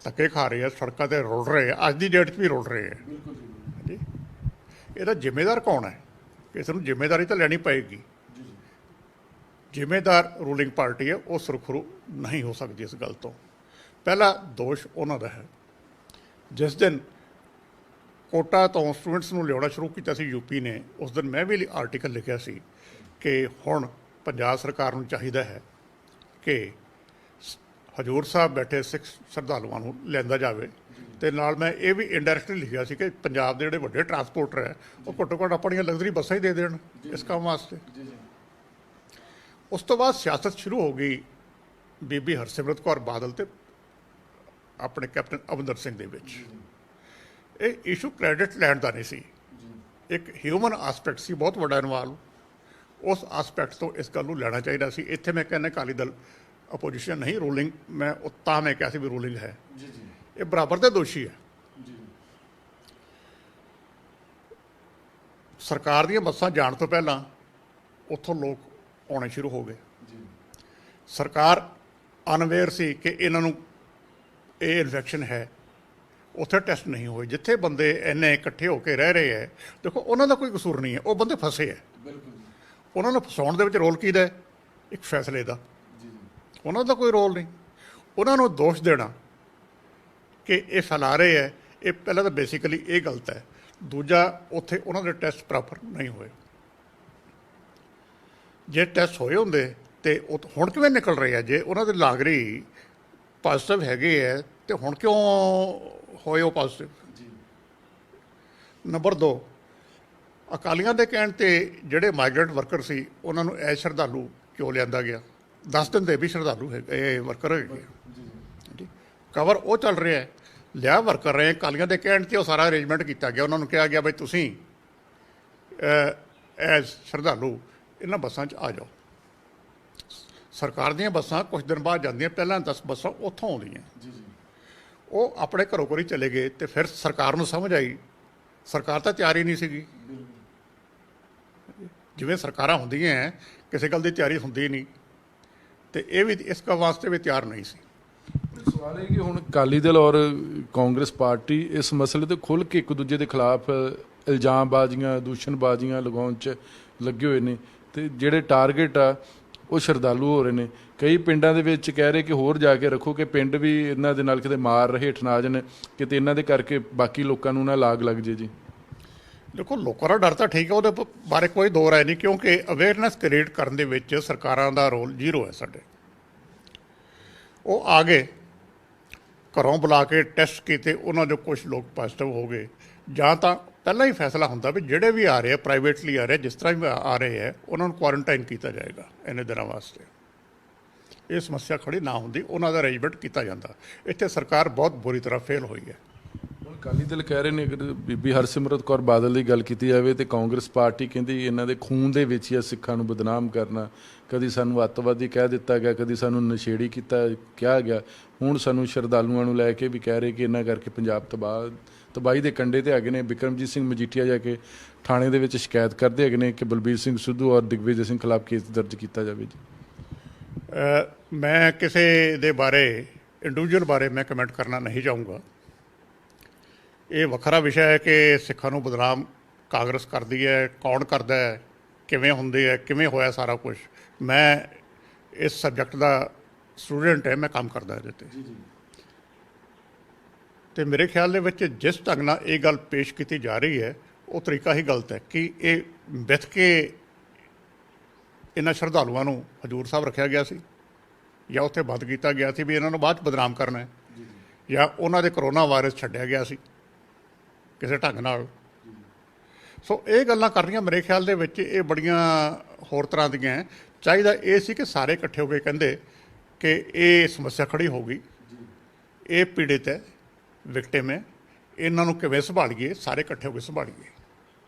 ਧੱਕੇ ਖਾ ਰਹੇ ਆ, ਸੜਕਾਂ 'ਤੇ ਰੁਲ ਰਹੇ ਆ, ਅੱਜ ਦੀ ਡੇਟ 'ਚ ਵੀ ਰੁਲ ਰਹੇ ਆ ਜੀ। ਇਹਦਾ ਜ਼ਿੰਮੇਦਾਰ ਕੌਣ ਹੈ? ਕਿਸੇ ਨੂੰ ਜ਼ਿੰਮੇਵਾਰੀ ਤਾਂ ਲੈਣੀ ਪਏਗੀ। ਜ਼ਿੰਮੇਦਾਰ ਰੂਲਿੰਗ ਪਾਰਟੀ ਹੈ, ਉਹ ਸੁਰਖਰੂ ਨਹੀਂ ਹੋ ਸਕਦੀ ਇਸ ਗੱਲ ਤੋਂ। ਪਹਿਲਾ ਦੋਸ਼ ਉਹਨਾਂ ਦਾ ਹੈ। ਜਿਸ ਦਿਨ ਕੋਟਾ ਤੋਂ ਸਟੂਡੈਂਟਸ ਨੂੰ ਲਿਆਉਣਾ ਸ਼ੁਰੂ ਕੀਤਾ ਸੀ UP ਨੇ, ਉਸ ਦਿਨ ਮੈਂ ਵੀ ਆਰਟੀਕਲ ਲਿਖਿਆ ਸੀ ਕਿ ਹੁਣ ਪੰਜਾਬ ਸਰਕਾਰ ਨੂੰ ਚਾਹੀਦਾ ਹੈ ਕਿ ਹਜ਼ੂਰ ਸਾਹਿਬ ਬੈਠੇ ਸਿੱਖ ਸ਼ਰਧਾਲੂਆਂ ਨੂੰ ਲੈਂਦਾ ਜਾਵੇ। ਅਤੇ ਨਾਲ ਮੈਂ ਇਹ ਵੀ ਇੰਡਾਇਰੈਕਟਲੀ ਲਿਖਿਆ ਸੀ ਕਿ ਪੰਜਾਬ ਦੇ ਜਿਹੜੇ ਵੱਡੇ ਟਰਾਂਸਪੋਰਟਰ ਹੈ ਉਹ ਘੱਟੋ ਘੱਟ ਆਪਣੀਆਂ ਲਗਜ਼ਰੀ ਬੱਸਾਂ ਹੀ ਦੇ ਦੇਣ ਇਸ ਕੰਮ ਵਾਸਤੇ। ਉਸ ਤੋਂ ਬਾਅਦ ਸਿਆਸਤ ਸ਼ੁਰੂ ਹੋ ਗਈ ਬੀਬੀ ਹਰਸਿਮਰਤ ਕੌਰ ਬਾਦਲ ਅਤੇ ਆਪਣੇ ਕੈਪਟਨ ਅਮਰਿੰਦਰ ਸਿੰਘ ਦੇ ਵਿੱਚ। ਇਹ ਇਸ਼ੂ ਕ੍ਰੈਡਿਟ ਲੈਣ ਦਾ ਨਹੀਂ ਸੀ, ਇੱਕ ਹਿਊਮਨ ਆਸਪੈਕਟ ਸੀ ਬਹੁਤ ਵੱਡਾ ਇਨਵਾਲਵ। ਉਸ ਆਸਪੈਕਟ ਤੋਂ ਇਸ ਗੱਲ ਨੂੰ ਲੈਣਾ ਚਾਹੀਦਾ ਸੀ। ਇੱਥੇ ਮੈਂ ਕਹਿੰਦਾ ਅਕਾਲੀ ਦਲ ਅਪੋਜੀਸ਼ਨ ਨਹੀਂ, ਰੂਲਿੰਗ ਮੈਂ ਕਿਹਾ ਸੀ ਵੀ ਰੂਲਿੰਗ ਹੈ, ਇਹ ਬਰਾਬਰ ਦੇ ਦੋਸ਼ੀ ਹੈ। ਸਰਕਾਰ ਦੀਆਂ ਬੱਸਾਂ ਜਾਣ ਤੋਂ ਪਹਿਲਾਂ ਉੱਥੋਂ ਲੋਕ ਆਉਣੇ ਸ਼ੁਰੂ ਹੋ ਗਏ। ਸਰਕਾਰ ਅਨਅਵੇਅਰ ਸੀ ਕਿ ਇਹਨਾਂ ਨੂੰ ਇਹ ਇਨਫੈਕਸ਼ਨ ਹੈ, ਉੱਥੇ ਟੈਸਟ ਨਹੀਂ ਹੋਏ। ਜਿੱਥੇ ਬੰਦੇ ਇੰਨੇ ਇਕੱਠੇ ਹੋ ਕੇ ਰਹਿ ਰਹੇ ਹੈ, ਦੇਖੋ ਉਹਨਾਂ ਦਾ ਕੋਈ ਕਸੂਰ ਨਹੀਂ ਹੈ, ਉਹ ਬੰਦੇ ਫਸੇ ਹੈ। ਉਹਨਾਂ ਨੂੰ ਫਸਾਉਣ ਦੇ ਵਿੱਚ ਰੋਲ ਕਿਹਦਾ ਹੈ? ਇੱਕ ਫੈਸਲੇ ਦਾ। ਉਹਨਾਂ ਦਾ ਕੋਈ ਰੋਲ ਨਹੀਂ। ਉਹਨਾਂ ਨੂੰ ਦੋਸ਼ ਦੇਣਾ ਕਿ ਇਹ ਫੈਲਾ ਰਹੇ ਹੈ, ਇਹ ਪਹਿਲਾਂ ਤਾਂ ਬੇਸਿਕਲੀ ਇਹ ਗਲਤ ਹੈ। ਦੂਜਾ, ਉੱਥੇ ਉਹਨਾਂ ਦੇ ਟੈਸਟ ਪ੍ਰੋਪਰ ਨਹੀਂ ਹੋਏ। ਜੇ ਟੈਸਟ ਹੋਏ ਹੁੰਦੇ ਅਤੇ ਉਹ ਹੁਣ ਕਿਵੇਂ ਨਿਕਲ ਰਹੇ ਆ? ਜੇ ਉਹਨਾਂ ਦੇ ਲਾਗਰੀ ਪੋਜ਼ੀਟਿਵ ਹੈਗੇ ਹੈ ਅਤੇ ਹੁਣ ਕਿਉਂ ਹੋਏ ਉਹ ਪੋਜ਼ੀਟਿਵ? ਨੰਬਰ 2, ਅਕਾਲੀਆਂ ਦੇ ਕਹਿਣ ਤੇ ਜਿਹੜੇ ਮਾਈਗ੍ਰੈਂਟ ਵਰਕਰ ਸੀ ਉਹਨਾਂ ਨੂੰ ਐਜ਼ ਸ਼ਰਧਾਲੂ ਕਿਉਂ ਲਿਆਂਦਾ ਗਿਆ? ਦੱਸ ਦਿੰਦੇ ਵੀ ਸ਼ਰਧਾਲੂ ਹੈ ਇਹ ਵਰਕਰ ਹੈਗੇ। ਕਵਰ ਉਹ ਚੱਲ ਰਿਹਾ ਹੈ, ਲਿਆ ਵਰਕਰ ਰਹੇ ਅਕਾਲੀਆਂ ਦੇ ਕਹਿਣ ਤੇ ਉਹ ਸਾਰਾ ਅਰੇਂਜਮੈਂਟ ਕੀਤਾ ਗਿਆ। ਉਹਨਾਂ ਨੂੰ ਕਿਹਾ ਗਿਆ ਬਈ ਤੁਸੀਂ ਐਜ਼ ਸ਼ਰਧਾਲੂ ਇਹਨਾਂ ਬੱਸਾਂ 'ਚ ਆ ਜਾਓ। ਸਰਕਾਰ ਦੀਆਂ ਬੱਸਾਂ ਕੁਛ ਦਿਨ ਬਾਅਦ ਜਾਂਦੀਆਂ, ਪਹਿਲਾਂ 10 ਬੱਸਾਂ ਉੱਥੋਂ ਆਉਂਦੀਆਂ। ਉਹ ਆਪਣੇ ਘਰੋਂ ਘਰੀ ਚਲੇ ਗਏ ਤੇ ਫਿਰ ਸਰਕਾਰ ਨੂੰ ਸਮਝ ਆਈ ਸਰਕਾਰ ਤਾਂ ਤਿਆਰ ਹੀ ਨਹੀਂ ਸੀਗੀ। ਜਿਵੇਂ ਸਰਕਾਰਾਂ ਹੁੰਦੀਆਂ ਹੈ, ਕਿਸੇ ਗੱਲ ਦੀ ਤਿਆਰੀ ਹੁੰਦੀ ਨਹੀਂ, ਤੇ ਇਹ ਵੀ ਇਸ ਵਾਸਤੇ ਵੀ ਤਿਆਰ ਨਹੀਂ ਸੀ। ਸਵਾਲ ਹੈ ਕਿ ਹੁਣ ਅਕਾਲੀ ਦਲ ਔਰ ਕਾਂਗਰਸ ਪਾਰਟੀ ਇਸ ਮਸਲੇ ਤੇ ਖੁੱਲ੍ਹ ਕੇ ਇੱਕ ਦੂਜੇ ਦੇ ਖਿਲਾਫ ਇਲਜ਼ਾਮਬਾਜ਼ੀਆਂ, ਦੂਸ਼ਣਬਾਜ਼ੀਆਂ ਲਗਾਉਣ 'ਚ ਲੱਗੇ ਹੋਏ ਨੇ, ਤੇ ਜਿਹੜੇ ਟਾਰਗੇਟ ਆ ਉਹ ਸ਼ਰਧਾਲੂ ਹੋ ਰਹੇ ਨੇ। ਕਈ ਪਿੰਡਾਂ ਦੇ ਵਿੱਚ ਕਹਿ ਰਹੇ ਕਿ ਹੋਰ ਜਾ ਕੇ ਰੱਖੋ ਕਿ ਪਿੰਡ ਵੀ ਇਹਨਾਂ ਦੇ ਨਾਲ ਕਿਤੇ ਮਾਰ ਹੇਠ ਨਾ ਆ ਜਾਣ, ਕਿਤੇ ਇਹਨਾਂ ਦੇ ਕਰਕੇ ਬਾਕੀ ਲੋਕਾਂ ਨੂੰ ਨਾ ਲਾਗ ਲੱਗ ਜੇ ਜੀ। ਦੇਖੋ, ਲੋਕਾਂ ਦਾ ਡਰ ਤਾਂ ਠੀਕ ਹੈ, ਉਹਦੇ ਬਾਰੇ ਕੋਈ ਦੋ ਰਾਏ ਨਹੀਂ, ਕਿਉਂਕਿ ਅਵੇਅਰਨੈਸ ਕ੍ਰੀਏਟ ਕਰਨ ਦੇ ਵਿੱਚ ਸਰਕਾਰਾਂ ਦਾ ਰੋਲ ਜ਼ੀਰੋ ਹੈ ਸਾਡੇ। ਉਹ ਆ ਗਏ, ਘਰੋਂ ਬੁਲਾ ਕੇ ਟੈਸਟ ਕੀਤੇ, ਉਹਨਾਂ ਦੇ ਕੁਝ ਲੋਕ ਪੋਜ਼ੀਟਿਵ ਹੋ ਗਏ, ਜਾਂ ਤਾਂ ਪਹਿਲਾਂ ਹੀ ਫੈਸਲਾ ਹੁੰਦਾ ਵੀ ਜਿਹੜੇ ਵੀ ਆ ਰਹੇ ਆ ਪ੍ਰਾਈਵੇਟਲੀ ਆ ਰਹੇ, ਜਿਸ ਤਰ੍ਹਾਂ ਵੀ ਆ ਰਹੇ ਹੈ ਉਹਨਾਂ ਨੂੰ ਕੁਆਰੰਟਾਈਨ ਕੀਤਾ ਜਾਏਗਾ ਇੰਨੇ ਦਿਨਾਂ ਵਾਸਤੇ। ਇਹ ਸਮੱਸਿਆ ਖੜੀ ਨਾ ਹੁੰਦੀ, ਉਹਨਾਂ ਦਾ ਅਰੇਂਜਮੈਂਟ ਕੀਤਾ ਜਾਂਦਾ। ਇੱਥੇ ਸਰਕਾਰ ਬਹੁਤ ਬੁਰੀ ਤਰ੍ਹਾਂ ਫੇਲ ਹੋਈ ਹੈ। ਹੁਣ ਅਕਾਲੀ ਦਲ ਕਹਿ ਰਹੇ ਨੇ ਅਗਰ ਬੀਬੀ ਹਰਸਿਮਰਤ ਕੌਰ ਬਾਦਲ ਦੀ ਗੱਲ ਕੀਤੀ ਜਾਵੇ ਤੇ ਕਾਂਗਰਸ ਪਾਰਟੀ ਕਹਿੰਦੀ ਇਹਨਾਂ ਦੇ ਖੂਨ ਦੇ ਵਿੱਚ ਹੀ ਆ ਸਿੱਖਾਂ ਨੂੰ ਬਦਨਾਮ ਕਰਨਾ। ਕਦੀ ਸਾਨੂੰ ਅੱਤਵਾਦੀ ਕਹਿ ਦਿੱਤਾ ਗਿਆ, ਕਦੀ ਸਾਨੂੰ ਨਸ਼ੇੜੀ ਕਿਹਾ ਗਿਆ, ਹੁਣ ਸਾਨੂੰ ਸ਼ਰਧਾਲੂਆਂ ਨੂੰ ਲੈ ਕੇ ਵੀ ਕਹਿ ਰਹੇ ਕਿ ਇਹਨਾਂ ਕਰਕੇ ਪੰਜਾਬ ਤਬਾਹੀ ਦੇ ਕੰਢੇ ਤੇ ਹੈਗੇ ਨੇ। ਬਿਕਰਮਜੀਤ ਸਿੰਘ ਮਜੀਠੀਆ ਜਾ ਕੇ ਥਾਣੇ ਦੇ ਵਿੱਚ ਸ਼ਿਕਾਇਤ ਕਰਦੇ ਹੈਗੇ ਨੇ ਕਿ ਬਲਬੀਰ ਸਿੰਘ ਸਿੱਧੂ ਔਰ ਦਿਗਵਿਜੇ ਸਿੰਘ ਖਿਲਾਫ ਕੇਸ ਦਰਜ ਕੀਤਾ ਜਾਵੇ ਜੀ। ਮੈਂ ਕਿਸੇ ਦੇ ਬਾਰੇ ਇੰਡੀਵਿਜੂਅਲ ਬਾਰੇ ਮੈਂ ਕਮੈਂਟ ਕਰਨਾ ਨਹੀਂ ਚਾਹੂੰਗਾ। ਇਹ ਵੱਖਰਾ ਵਿਸ਼ਾ ਹੈ ਕਿ ਸਿੱਖਾਂ ਨੂੰ ਬਦਨਾਮ ਕਾਂਗਰਸ ਕਰਦੀ ਹੈ, ਕੌਣ ਕਰਦਾ ਹੈ, ਕਿਵੇਂ ਹੁੰਦੇ ਹੈ, ਕਿਵੇਂ ਹੋਇਆ ਸਾਰਾ ਕੁਝ। ਮੈਂ ਇਸ ਸਬਜੈਕਟ ਦਾ ਸਟੂਡੈਂਟ ਹੈ, ਮੈਂ ਕੰਮ ਕਰਦਾ ਇਹਦੇ 'ਤੇ। ਅਤੇ ਮੇਰੇ ਖਿਆਲ ਦੇ ਵਿੱਚ ਜਿਸ ਢੰਗ ਨਾਲ ਇਹ ਗੱਲ ਪੇਸ਼ ਕੀਤੀ ਜਾ ਰਹੀ ਹੈ ਉਹ ਤਰੀਕਾ ਹੀ ਗਲਤ ਹੈ ਕਿ ਇਹ ਵਿਥ ਕੇ ਇਹਨਾਂ ਸ਼ਰਧਾਲੂਆਂ ਨੂੰ ਹਜ਼ੂਰ ਸਾਹਿਬ ਰੱਖਿਆ ਗਿਆ ਸੀ, ਜਾਂ ਉੱਥੇ ਬੰਦ ਕੀਤਾ ਗਿਆ ਸੀ ਵੀ ਇਹਨਾਂ ਨੂੰ ਬਾਅਦ 'ਚ ਬਦਨਾਮ ਕਰਨਾ ਹੈ, ਜਾਂ ਉਹਨਾਂ ਦੇ ਕਰੋਨਾ ਵਾਇਰਸ ਛੱਡਿਆ ਗਿਆ ਸੀ ਕਿਸੇ ਢੰਗ ਨਾਲ। ਸੋ ਇਹ ਗੱਲਾਂ ਕਰਨੀਆਂ ਮੇਰੇ ਖਿਆਲ ਦੇ ਵਿੱਚ ਇਹ ਬੜੀਆਂ ਹੋਰ ਤਰ੍ਹਾਂ ਦੀਆਂ ਹੈ। ਚਾਹੀਦਾ ਇਹ ਸੀ ਕਿ ਸਾਰੇ ਇਕੱਠੇ ਹੋ ਕੇ ਕਹਿੰਦੇ ਕਿ ਇਹ ਸਮੱਸਿਆ ਖੜੀ ਹੋ ਗਈ, ਇਹ ਪੀੜਿਤ ਹੈ, ਵਿਕਟਿਮ ਹੈ, ਇਹਨਾਂ ਨੂੰ ਕਿਵੇਂ ਸੰਭਾਲੀਏ, ਸਾਰੇ ਇਕੱਠੇ ਹੋ ਕੇ ਸੰਭਾਲੀਏ।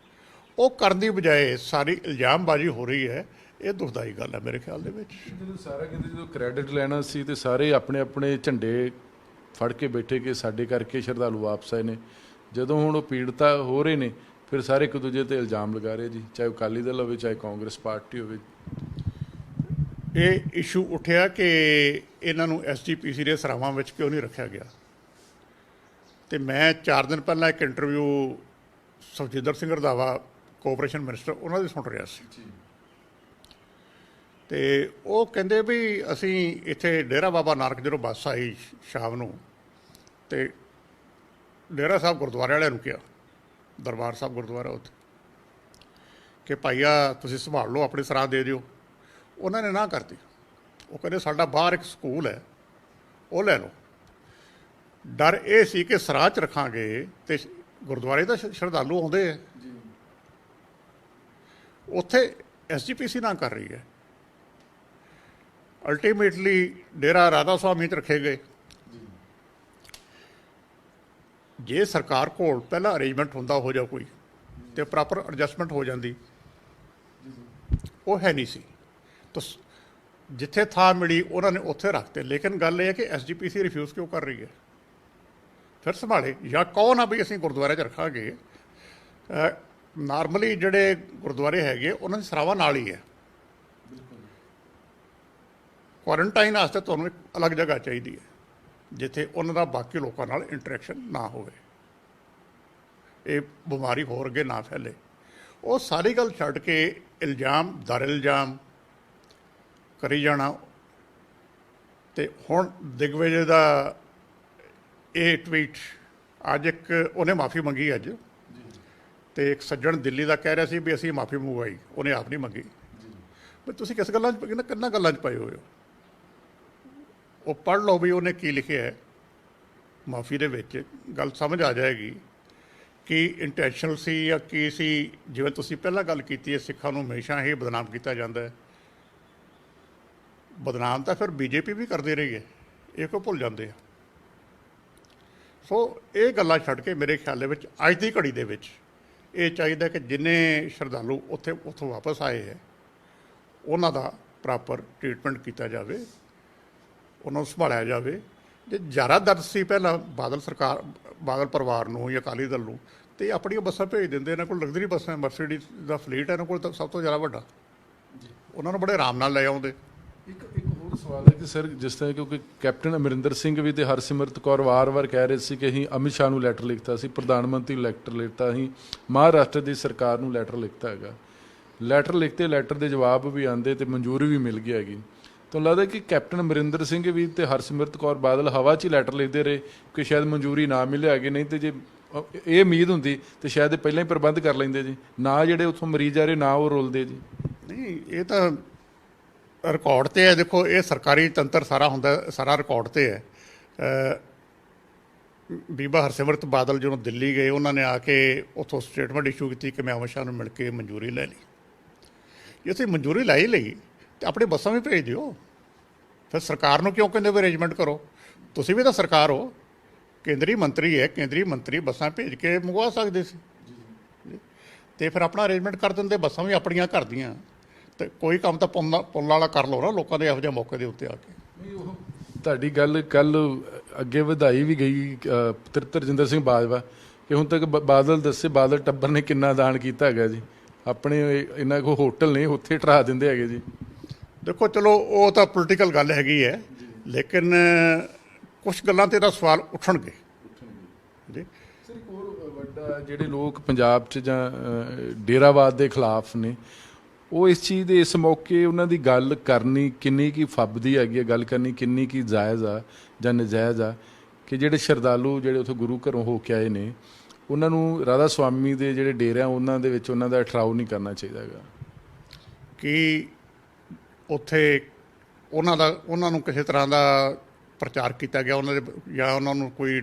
ਉਹ ਕਰਨ ਦੀ ਬਜਾਏ ਸਾਰੀ ਇਲਜ਼ਾਮਬਾਜ਼ੀ ਹੋ ਰਹੀ ਹੈ, ਇਹ ਦੁਖਦਾਈ ਗੱਲ ਹੈ ਮੇਰੇ ਖਿਆਲ ਦੇ ਵਿੱਚ। ਜਦੋਂ ਸਾਰਾ ਕਹਿੰਦੇ ਜਦੋਂ ਕ੍ਰੈਡਿਟ ਲੈਣਾ ਸੀ ਤੇ ਸਾਰੇ ਆਪਣੇ ਆਪਣੇ ਝੰਡੇ ਫੜ ਕੇ ਬੈਠੇ ਕਿ ਸਾਡੇ ਕਰਕੇ ਸ਼ਰਧਾਲੂ ਵਾਪਸ ਆਏ ਨੇ। ਜਦੋਂ ਹੁਣ ਉਹ ਪੀੜਤਾ ਹੋ ਰਹੇ ਨੇ ਫਿਰ ਸਾਰੇ ਇੱਕ ਦੂਜੇ ਤੇ ਇਲਜ਼ਾਮ ਲਗਾ ਰਹੇ ਜੀ, ਚਾਹੇ ਅਕਾਲੀ ਦਲ ਹੋਵੇ ਚਾਹੇ ਕਾਂਗਰਸ ਪਾਰਟੀ ਹੋਵੇ। ਇਹ ਇਸ਼ੂ ਉੱਠਿਆ ਕਿ ਇਹਨਾਂ ਨੂੰ SGPC ਦੇ ਸਰਾਵਾਂ ਵਿੱਚ ਕਿਉਂ ਨਹੀਂ ਰੱਖਿਆ ਗਿਆ। ਅਤੇ ਮੈਂ 4 ਦਿਨ ਪਹਿਲਾਂ ਇੱਕ interview Sukhjinder Singh Randhawa cooperation minister ਉਹਨਾਂ ਦੀ ਸੁਣ ਰਿਹਾ ਸੀ, ਅਤੇ ਉਹ ਕਹਿੰਦੇ ਵੀ ਅਸੀਂ ਇੱਥੇ ਡੇਰਾ ਬਾਬਾ ਨਾਨਕ ਜਦੋਂ ਬੱਸ ਆਈ ਸ਼ਾਮ ਨੂੰ, ਅਤੇ ਡੇਰਾ ਸਾਹਿਬ ਗੁਰਦੁਆਰੇ ਵਾਲਿਆਂ ਨੂੰ ਕਿਹਾ, ਦਰਬਾਰ ਸਾਹਿਬ ਗੁਰਦੁਆਰਾ ਉੱਥੇ, ਕਿ ਭਾਈਆ ਤੁਸੀਂ ਸੰਭਾਲ ਲਓ, ਆਪਣੀ ਸਰਾਹ ਦੇ ਦਿਓ। ਉਹਨਾਂ ਨੇ ਨਾ ਕਰਤੀ। ਉਹ ਕਹਿੰਦੇ ਸਾਡਾ ਬਾਹਰ ਇੱਕ ਸਕੂਲ ਹੈ, ਉਹ ਲੈ ਲਓ। ਡਰ ਇਹ ਸੀ ਕਿ ਸਰਾਹ 'ਚ ਰੱਖਾਂਗੇ ਅਤੇ ਗੁਰਦੁਆਰੇ ਤਾਂ ਸ਼ਰਧਾਲੂ ਆਉਂਦੇ ਹੈ, ਉੱਥੇ SGPC ਨਾ ਕਰ ਰਹੀ ਹੈ। ਅਲਟੀਮੇਟਲੀ ਡੇਰਾ ਰਾਧਾ ਸੁਆਮੀ 'ਚ ਰੱਖੇ ਗਏ। ਜੇ ਸਰਕਾਰ ਕੋਲ ਪਹਿਲਾਂ ਅਰੇਂਜਮੈਂਟ ਹੁੰਦਾ ਹੋ ਜਾ ਕੋਈ, ਅਤੇ ਪ੍ਰੋਪਰ ਐਡਜਸਟਮੈਂਟ ਹੋ ਜਾਂਦੀ, ਉਹ ਹੈ ਨਹੀਂ ਸੀ। ਤਾਂ ਜਿੱਥੇ ਥਾਂ ਮਿਲੀ ਉਹਨਾਂ ਨੇ ਉੱਥੇ ਰੱਖਤੇ। ਲੇਕਿਨ ਗੱਲ ਇਹ ਹੈ ਕਿ SGPC ਰਿਫਿਊਜ਼ ਕਿਉਂ ਕਰ ਰਹੀ ਹੈ? ਫਿਰ ਸੰਭਾਲੇ, ਜਾਂ ਕਹੋ ਨਾ ਵੀ ਅਸੀਂ ਗੁਰਦੁਆਰੇ 'ਚ ਰੱਖਾਂਗੇ। ਨਾਰਮਲੀ ਜਿਹੜੇ ਗੁਰਦੁਆਰੇ ਹੈਗੇ ਉਹਨਾਂ ਦੀ ਸਰਾਵਾਂ ਨਾਲ ਹੀ ਹੈ। ਕੁਆਰੰਟਾਈਨ ਵਾਸਤੇ ਤੁਹਾਨੂੰ ਇੱਕ ਅਲੱਗ ਜਗ੍ਹਾ ਚਾਹੀਦੀ ਹੈ ਜਿੱਥੇ ਉਹਨਾਂ ਦਾ ਬਾਕੀ ਲੋਕਾਂ ਨਾਲ ਇੰਟਰੈਕਸ਼ਨ ਨਾ ਹੋਵੇ, ਇਹ ਬਿਮਾਰੀ ਹੋਰ ਅੱਗੇ ਨਾ ਫੈਲੇ। ਉਹ ਸਾਰੀ ਗੱਲ ਛੱਡ ਕੇ ਇਲਜ਼ਾਮ ਦਰ ਇਲਜ਼ਾਮ ਕਰੀ ਜਾਣਾ। ਅਤੇ ਹੁਣ ਦਿਗਵਿਜੇ ਦਾ ਇਹ ਟਵੀਟ ਅੱਜ, ਇੱਕ ਉਹਨੇ ਮਾਫੀ ਮੰਗੀ ਅੱਜ, ਅਤੇ ਇੱਕ ਸੱਜਣ ਦਿੱਲੀ ਦਾ ਕਹਿ ਰਿਹਾ ਸੀ ਵੀ ਅਸੀਂ ਮਾਫੀ ਮੰਗਵਾਈ, ਉਹਨੇ ਆਪ ਨਹੀਂ ਮੰਗੀ। ਵੀ ਤੁਸੀਂ ਕਿਸ ਗੱਲਾਂ 'ਚ ਕਿੰਨਾਂ ਗੱਲਾਂ 'ਚ ਪਏ ਹੋਏ ਹੋ? ਉਹ ਪੜ੍ਹ ਲਓ ਵੀ ਉਹਨੇ ਕੀ ਲਿਖਿਆ ਹੈ, ਮਾਫੀ ਦੇ ਵਿੱਚ ਗੱਲ ਸਮਝ ਆ ਜਾਏਗੀ ਕੀ ਇੰਟੈਂਸ਼ਨਲ ਸੀ ਜਾਂ ਕੀ ਸੀ। ਜਿਵੇਂ ਤੁਸੀਂ ਪਹਿਲਾਂ ਗੱਲ ਕੀਤੀ ਹੈ, ਸਿੱਖਾਂ ਨੂੰ ਹਮੇਸ਼ਾ ਹੀ ਬਦਨਾਮ ਕੀਤਾ ਜਾਂਦਾ ਹੈ। ਬਦਨਾਮ ਤਾਂ ਫਿਰ ਬੀਜੇਪੀ ਵੀ ਕਰਦੇ ਰਹੀ ਹੈ, ਇਹ ਕਿਉਂ ਭੁੱਲ ਜਾਂਦੇ ਆ। ਸੋ ਇਹ ਗੱਲਾਂ ਛੱਡ ਕੇ ਮੇਰੇ ਖਿਆਲ ਦੇ ਵਿੱਚ ਅੱਜ ਦੀ ਘੜੀ ਦੇ ਵਿੱਚ ਇਹ ਚਾਹੀਦਾ ਕਿ ਜਿੰਨੇ ਸ਼ਰਧਾਲੂ ਉੱਥੋਂ ਵਾਪਸ ਆਏ ਹੈ ਉਹਨਾਂ ਦਾ ਪ੍ਰੋਪਰ ਟ੍ਰੀਟਮੈਂਟ ਕੀਤਾ ਜਾਵੇ, ਉਹਨਾਂ ਨੂੰ ਸੰਭਾਲਿਆ ਜਾਵੇ। ਜੇ ਜ਼ਿਆਦਾ ਦਰਦ ਸੀ ਪਹਿਲਾਂ ਬਾਦਲ ਪਰਿਵਾਰ ਨੂੰ ਜਾਂ ਅਕਾਲੀ ਦਲ ਨੂੰ, ਤੇ ਆਪਣੀਆਂ ਬੱਸਾਂ ਭੇਜ ਦਿੰਦੇ। ਇਹਨਾਂ ਕੋਲ ਲਗਜ਼ਰੀ ਬੱਸਾਂ, ਮਰਸੀਡੀਜ਼ ਦਾ ਫਲੀਟ ਹੈ ਇਹਨਾਂ ਕੋਲ ਤਾਂ ਸਭ ਤੋਂ ਜ਼ਿਆਦਾ ਵੱਡਾ, ਉਹਨਾਂ ਨੂੰ ਬੜੇ ਆਰਾਮ ਨਾਲ ਲੈ ਆਉਂਦੇ। ਇੱਕ ਹੋਰ ਸਵਾਲ ਹੈ ਕਿ ਸਰ, ਜਿਸ ਤਰ੍ਹਾਂ ਕਿਉਂਕਿ ਕੈਪਟਨ ਅਮਰਿੰਦਰ ਸਿੰਘ ਵੀ ਤੇ ਹਰਸਿਮਰਤ ਕੌਰ ਵਾਰ-ਵਾਰ ਕਹਿ ਰਹੇ ਸੀ ਕਿ ਅਸੀਂ ਅਮਿਤ ਸ਼ਾਹ ਨੂੰ ਲੈਟਰ ਲਿਖਤਾ ਸੀ, ਪ੍ਰਧਾਨ ਮੰਤਰੀ ਨੂੰ ਲੈਟਰ ਲਿਖਤਾ, ਅਸੀਂ ਮਹਾਰਾਸ਼ਟਰ ਦੀ ਸਰਕਾਰ ਨੂੰ ਲੈਟਰ ਲਿਖਤਾ ਹੈਗਾ। ਲੈਟਰ ਲਿਖਤੇ, ਲੈਟਰ ਦੇ ਜਵਾਬ ਵੀ ਆਉਂਦੇ ਤੇ ਮਨਜ਼ੂਰੀ ਵੀ ਮਿਲ ਗਈ ਹੈਗੀ। ਤੁਹਾਨੂੰ ਲੱਗਦਾ ਕਿ ਕੈਪਟਨ ਅਮਰਿੰਦਰ ਸਿੰਘ ਵੀ ਤੇ ਹਰਸਿਮਰਤ ਕੌਰ ਬਾਦਲ ਹਵਾ 'ਚ ਹੀ ਲੈਟਰ ਲਿਖਦੇ ਰਹੇ ਕਿ ਸ਼ਾਇਦ ਮਨਜ਼ੂਰੀ ਨਾ ਮਿਲੇ ਹੈਗੇ, ਨਹੀਂ ਤੇ ਜੇ ਇਹ ਉਮੀਦ ਹੁੰਦੀ ਤੇ ਸ਼ਾਇਦ ਇਹ ਪਹਿਲਾਂ ਹੀ ਪ੍ਰਬੰਧ ਕਰ ਲੈਂਦੇ ਜੀ, ਨਾ ਜਿਹੜੇ ਉੱਥੋਂ ਮਰੀਜ਼ ਆ ਰਹੇ ਨਾ ਉਹ ਰੁਲਦੇ ਜੀ। ਨਹੀਂ, ਇਹ ਤਾਂ ਰਿਕਾਰਡ 'ਤੇ ਹੈ। ਦੇਖੋ, ਇਹ ਸਰਕਾਰੀ ਤੰਤਰ ਸਾਰਾ ਹੁੰਦਾ, ਸਾਰਾ ਰਿਕਾਰਡ 'ਤੇ ਹੈ। ਬੀਬਾ ਹਰਸਿਮਰਤ ਬਾਦਲ ਜਦੋਂ ਦਿੱਲੀ ਗਏ, ਉਹਨਾਂ ਨੇ ਆ ਕੇ ਉੱਥੋਂ ਸਟੇਟਮੈਂਟ ਇਸ਼ੂ ਕੀਤੀ ਕਿ ਮੈਂ ਅਮਿਤ ਸ਼ਾਹ ਨੂੰ ਮਿਲ ਕੇ ਮਨਜ਼ੂਰੀ ਲੈ ਲਈ। ਜੇ ਤੁਸੀਂ ਮਨਜ਼ੂਰੀ ਲੈ ਹੀ ਲਈ ਤਾਂ ਆਪਣੀ ਬੱਸਾਂ ਵੀ ਭੇਜ ਦਿਓ। ਫਿਰ ਸਰਕਾਰ ਨੂੰ ਕਿਉਂ ਕਹਿੰਦੇ ਵੀ ਅਰੇਂਜਮੈਂਟ ਕਰੋ? ਤੁਸੀਂ ਵੀ ਤਾਂ ਸਰਕਾਰ ਹੋ, ਕੇਂਦਰੀ ਮੰਤਰੀ ਹੈ, ਕੇਂਦਰੀ ਮੰਤਰੀ ਬੱਸਾਂ ਭੇਜ ਕੇ ਮੰਗਵਾ ਸਕਦੇ ਸੀ ਤੇ ਫਿਰ ਆਪਣਾ ਅਰੇਂਜਮੈਂਟ ਕਰ ਦਿੰਦੇ। ਬੱਸਾਂ ਵੀ ਆਪਣੀਆਂ ਘਰ ਦੀਆਂ, ਤੇ ਕੋਈ ਕੰਮ ਤਾਂ ਪੁੱਲ ਵਾਲਾ ਕਰ ਲਓ ਨਾ ਲੋਕਾਂ ਦੇ ਇਹੋ ਜਿਹੇ ਮੌਕੇ ਦੇ ਉੱਤੇ ਆ ਕੇ। ਨਹੀਂ, ਉਹ ਤੁਹਾਡੀ ਗੱਲ ਕੱਲ ਅੱਗੇ ਵਧਾਈ ਵੀ ਗਈ ਤ੍ਰਿਪਤ ਸਿੰਘ ਬਾਜਵਾ ਕਿ ਹੁਣ ਤੱਕ ਬਾਦਲ ਦੱਸੇ ਬਾਦਲ ਟੱਬਰ ਨੇ ਕਿੰਨਾ ਦਾਨ ਕੀਤਾ ਹੈਗਾ ਜੀ। ਆਪਣੇ ਇਹਨਾਂ ਕੋਲ ਹੋਟਲ ਨੇ, ਉੱਥੇ ਠਹਿਰਾ ਦਿੰਦੇ ਹੈਗੇ ਜੀ। ਦੇਖੋ, ਚਲੋ ਉਹ ਤਾਂ ਪੋਲੀਟੀਕਲ ਗੱਲ ਹੈਗੀ ਹੈ, ਲੇਕਿਨ ਕੁਛ ਗੱਲਾਂ 'ਤੇ ਤਾਂ ਸਵਾਲ ਉੱਠਣਗੇ ਜੀ। ਸਰ, ਇੱਕ ਹੋਰ ਵੱਡਾ ਜਿਹੜੇ ਲੋਕ ਪੰਜਾਬ 'ਚ ਜਾਂ ਡੇਰਾਵਾਦ ਦੇ ਖਿਲਾਫ ਨੇ, ਉਹ ਇਸ ਚੀਜ਼ ਦੇ ਇਸ ਮੌਕੇ ਉਹਨਾਂ ਦੀ ਗੱਲ ਕਰਨੀ ਕਿੰਨੀ ਕੀ ਫੱਬਦੀ ਹੈਗੀ ਹੈ, ਗੱਲ ਕਰਨੀ ਕਿੰਨੀ ਕੀ ਜਾਇਜ਼ ਆ ਜਾਂ ਨਜਾਇਜ਼ ਆ ਕਿ ਜਿਹੜੇ ਸ਼ਰਧਾਲੂ ਜਿਹੜੇ ਉੱਥੇ ਗੁਰੂ ਘਰੋਂ ਹੋ ਕੇ ਆਏ ਨੇ, ਉਹਨਾਂ ਨੂੰ ਰਾਧਾ ਸੁਆਮੀ ਦੇ ਜਿਹੜੇ ਡੇਰੇ ਆ ਉਹਨਾਂ ਦੇ ਵਿੱਚ ਉਹਨਾਂ ਦਾ ਠਹਿਰਾਓ ਨਹੀਂ ਕਰਨਾ ਚਾਹੀਦਾ ਹੈਗਾ। ਕਿ ਉੱਥੇ ਉਹਨਾਂ ਨੂੰ ਕਿਸੇ ਤਰ੍ਹਾਂ ਦਾ ਪ੍ਰਚਾਰ ਕੀਤਾ ਗਿਆ ਉਹਨਾਂ ਦੇ, ਜਾਂ ਉਹਨਾਂ ਨੂੰ ਕੋਈ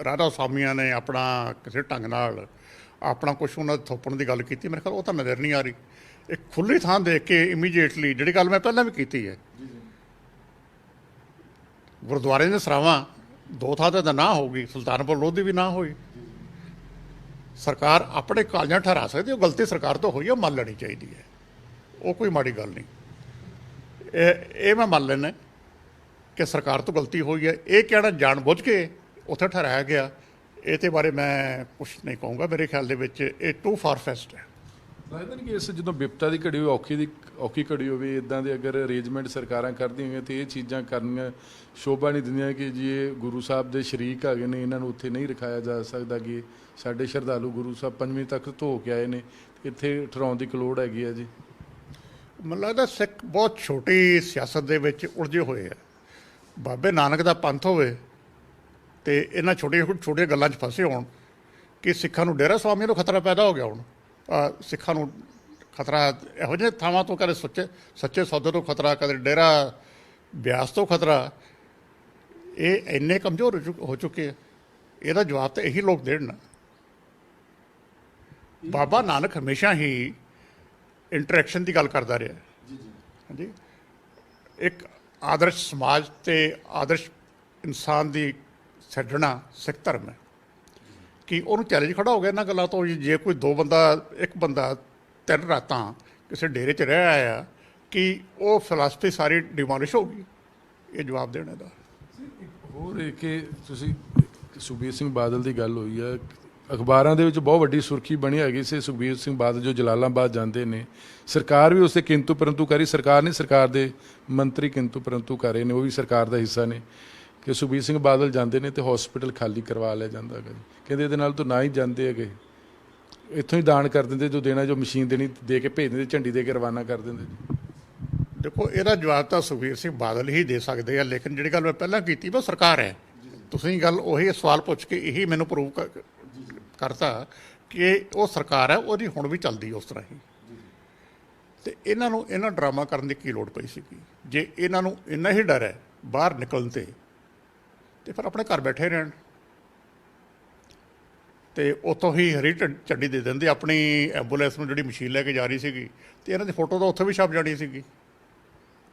ਰਾਧਾ ਸੁਆਮੀਆਂ ਨੇ ਆਪਣਾ ਕਿਸੇ ਢੰਗ ਨਾਲ ਆਪਣਾ ਕੁਛ ਉਹਨਾਂ ਦੇ ਥੋਪਣ ਦੀ ਗੱਲ ਕੀਤੀ। ਮੇਰੇ ਖਿਆਲ ਉਹ ਤਾਂ ਨਜ਼ਰ ਨਹੀਂ ਆ ਰਹੀ। ਇੱਕ ਖੁੱਲ੍ਹੀ ਥਾਂ ਦੇਖ ਕੇ ਇਮੀਡੀਏਟਲੀ, ਜਿਹੜੀ ਗੱਲ ਮੈਂ ਪਹਿਲਾਂ ਵੀ ਕੀਤੀ ਹੈ, ਗੁਰਦੁਆਰੇ ਦੀਆਂ ਸਰਾਵਾਂ ਦੋ ਥਾਂ 'ਤੇ ਤਾਂ ਨਾ ਹੋਊਗੀ, ਸੁਲਤਾਨਪੁਰ ਲੋਧੀ ਵੀ ਨਾ ਹੋਈ। ਸਰਕਾਰ ਆਪਣੇ ਕਾਲਜਾਂ ਠਹਿਰਾ ਸਕਦੀ, ਉਹ ਗਲਤੀ ਸਰਕਾਰ ਤੋਂ ਹੋਈ ਹੈ, ਮੰਨ ਲੈਣੀ ਚਾਹੀਦੀ ਹੈ, ਉਹ ਕੋਈ ਮਾੜੀ ਗੱਲ ਨਹੀਂ। ਇਹ ਮੈਂ ਮੰਨ ਲੈਂਦਾ ਕਿ ਸਰਕਾਰ ਤੋਂ ਗਲਤੀ ਹੋਈ ਹੈ। ਇਹ ਕਹਿਣਾ ਜਾਣ ਬੁੱਝ ਕੇ ਉੱਥੇ ਠਹਿਰਾਇਆ ਗਿਆ, ਇਹਦੇ ਬਾਰੇ ਮੈਂ ਕੁਛ ਨਹੀਂ ਕਹੂੰਗਾ। ਮੇਰੇ ਖਿਆਲ ਦੇ ਵਿੱਚ ਇਹ ਟੂ ਫਾਰ ਫੈਸਟ ਹੈ। ਲੱਗਦਾ ਨਹੀਂ ਕਿ ਇਸ ਜਦੋਂ ਵਿਪਤਾ ਦੀ ਘੜੀ ਹੋਵੇ, ਔਖੀ ਘੜੀ ਹੋਵੇ, ਇੱਦਾਂ ਦੇ ਅਗਰ ਅਰੇਂਜਮੈਂਟ ਸਰਕਾਰਾਂ ਕਰਦੀਆਂ ਹੋਈਆਂ ਤੇ ਇਹ ਚੀਜ਼ਾਂ ਕਰਨੀਆਂ ਸ਼ੋਭਾ ਨਹੀਂ ਦਿੰਦੀਆਂ ਕਿ ਜੀ ਇਹ ਗੁਰੂ ਸਾਹਿਬ ਦੇ ਸ਼ਰੀਕ ਹੈਗੇ ਨੇ, ਇਹਨਾਂ ਨੂੰ ਉੱਥੇ ਨਹੀਂ ਰਖਾਇਆ ਜਾ ਸਕਦਾ ਕਿ ਸਾਡੇ ਸ਼ਰਧਾਲੂ ਗੁਰੂ ਸਾਹਿਬ 5ਵੀਂ ਤੱਕ ਧੋ ਕੇ ਆਏ ਨੇ, ਇੱਥੇ ਠਹਿਰਾਉਣ ਦੀ ਲੋੜ ਹੈਗੀ ਹੈ ਜੀ। ਮੈਨੂੰ ਲੱਗਦਾ ਸਿੱਖ ਬਹੁਤ ਛੋਟੀ ਸਿਆਸਤ ਦੇ ਵਿੱਚ ਉਲਝੇ ਹੋਏ ਆ। ਬਾਬੇ ਨਾਨਕ ਦਾ ਪੰਥ ਹੋਵੇ ਤੇ ਇਹਨਾਂ ਛੋਟੀਆਂ ਗੱਲਾਂ 'ਚ ਫਸੇ ਹੋਣ ਕਿ ਸਿੱਖਾਂ ਨੂੰ ਡੇਰਾ ਸਵਾਮੀਆਂ ਤੋਂ ਖਤਰਾ ਪੈਦਾ ਹੋ ਗਿਆ। ਹੁਣ ਸਿੱਖਾਂ ਨੂੰ ਖਤਰਾ ਇਹੋ ਜਿਹੇ ਥਾਵਾਂ ਤੋਂ, ਕਦੇ ਸੱਚੇ ਸੌਦੇ ਤੋਂ ਖਤਰਾ, ਕਦੇ ਡੇਰਾ ਬਿਆਸ ਤੋਂ ਖਤਰਾ। ਇਹ ਇੰਨੇ ਕਮਜ਼ੋਰ ਹੋ ਚੁੱਕੇ ਆ। ਇਹਦਾ ਜਵਾਬ ਤਾਂ ਇਹੀ ਲੋਕ ਦੇਣ ਨਾ। ਬਾਬਾ ਨਾਨਕ ਹਮੇਸ਼ਾ ਹੀ ਇੰਟਰੈਕਸ਼ਨ ਦੀ ਗੱਲ ਕਰਦਾ ਰਿਹਾ। ਹਾਂਜੀ, ਇੱਕ ਆਦਰਸ਼ ਸਮਾਜ ਤੇ ਆਦਰਸ਼ ਇਨਸਾਨ ਦੀ ਛੱਡਣਾ ਸਿੱਖ ਧਰਮ ਹੈ। ਕਿ ਉਹਨੂੰ ਚੈਲੰਜ ਖੜਾ ਹੋ ਗਿਆ ਇਹਨਾਂ ਗੱਲਾਂ ਤੋਂ। ਜੇ ਕੋਈ ਇੱਕ ਬੰਦਾ 3 ਰਾਤਾਂ ਕਿਸੇ ਡੇਰੇ 'ਚ ਰਹਿ ਆਇਆ, ਕਿ ਉਹ ਫਿਲਾਸਫੀ ਸਾਰੀ ਡਿਮੋਲਿਸ਼ ਹੋ ਗਈ। ਇਹ ਜਵਾਬ ਦੇਣੇ ਦਾ। ਹੋਰ ਇਹ ਕਿ ਤੁਸੀਂ ਸੁਖਬੀਰ ਸਿੰਘ ਬਾਦਲ ਦੀ ਗੱਲ ਹੋਈ ਆ, ਅਖਬਾਰਾਂ ਦੇ ਵਿੱਚ ਬਹੁਤ ਵੱਡੀ ਸੁਰਖੀ ਬਣੀ ਹੈਗੀ ਸੀ ਸੁਖਬੀਰ ਸਿੰਘ ਬਾਦਲ ਜੋ ਜਲਾਲਾਬਾਦ ਜਾਂਦੇ ਨੇ, ਸਰਕਾਰ ਵੀ ਉਸੇ ਕਿੰਤੂ ਪਰੰਤੂ ਕਰੀ। ਸਰਕਾਰ ਨਹੀਂ, ਸਰਕਾਰ ਦੇ ਮੰਤਰੀ ਕਿੰਤੂ ਪਰੰਤੂ ਕਰ ਰਹੇ ਨੇ, ਉਹ ਵੀ ਸਰਕਾਰ ਦਾ ਹਿੱਸਾ ਨੇ ਕਿ ਸੁਖਬੀਰ ਸਿੰਘ ਬਾਦਲ ਜਾਂਦੇ ਨੇ ਤੇ ਹਸਪੀਟਲ ਖਾਲੀ ਕਰਵਾ ਲਿਆ ਜਾਂਦਾ ਹੈਗਾ। ਕਹਿੰਦੇ ਇਹਦੇ ਨਾਲ ਤਾਂ ਨਾ ਹੀ ਜਾਂਦੇ ਹੈਗੇ, ਇੱਥੋਂ ਹੀ ਦਾਨ ਕਰ ਦਿੰਦੇ, ਜੋ ਦੇਣਾ, ਜੋ ਮਸ਼ੀਨ ਦੇਣੀ ਦੇ ਕੇ ਭੇਜ ਦਿੰਦੇ, ਝੰਡੀ ਦੇ ਕੇ ਰਵਾਨਾ ਕਰ ਦਿੰਦੇ। ਦੇਖੋ, ਇਹਦਾ ਜਵਾਬ ਤਾਂ ਸੁਖਬੀਰ ਸਿੰਘ ਬਾਦਲ ਹੀ ਦੇ ਸਕਦੇ ਆ, ਲੇਕਿਨ ਜਿਹੜੀ ਗੱਲ ਮੈਂ ਪਹਿਲਾਂ ਕੀਤੀ ਉਹ ਸਰਕਾਰ ਹੈ। ਤੁਸੀਂ ਗੱਲ ਉਹੀ ਸਵਾਲ ਪੁੱਛ ਕੇ ਇਹੀ ਮੈਨੂੰ ਪ੍ਰੂਵ ਕਰਤਾ ਕਿ ਉਹ ਸਰਕਾਰ ਹੈ, ਉਹਦੀ ਹੁਣ ਵੀ ਚੱਲਦੀ ਉਸ ਤਰ੍ਹਾਂ ਹੀ। ਤੇ ਇਹਨਾਂ ਡਰਾਮਾ ਕਰਨ ਦੀ ਕੀ ਲੋੜ ਪਈ ਸੀਗੀ? ਜੇ ਇਹਨਾਂ ਨੂੰ ਇੰਨਾ ਹੀ ਡਰ ਹੈ ਬਾਹਰ ਨਿਕਲਣ ਤੇ ਫਿਰ ਆਪਣੇ ਘਰ ਬੈਠੇ ਰਹਿਣ। ਤੇ ਉੱਥੋਂ ਹੀ ਹਰੀ ਝੰਡੀ ਦੇ ਦਿੰਦੇ ਆਪਣੀ ਐਂਬੂਲੈਂਸ ਨੂੰ ਜਿਹੜੀ ਮਸ਼ੀਨ ਲੈ ਕੇ ਜਾ ਰਹੀ ਸੀਗੀ, ਤੇ ਇਹਨਾਂ ਦੀ ਫੋਟੋ ਤਾਂ ਉੱਥੇ ਵੀ ਛਪ ਜਾਣੀ ਸੀਗੀ।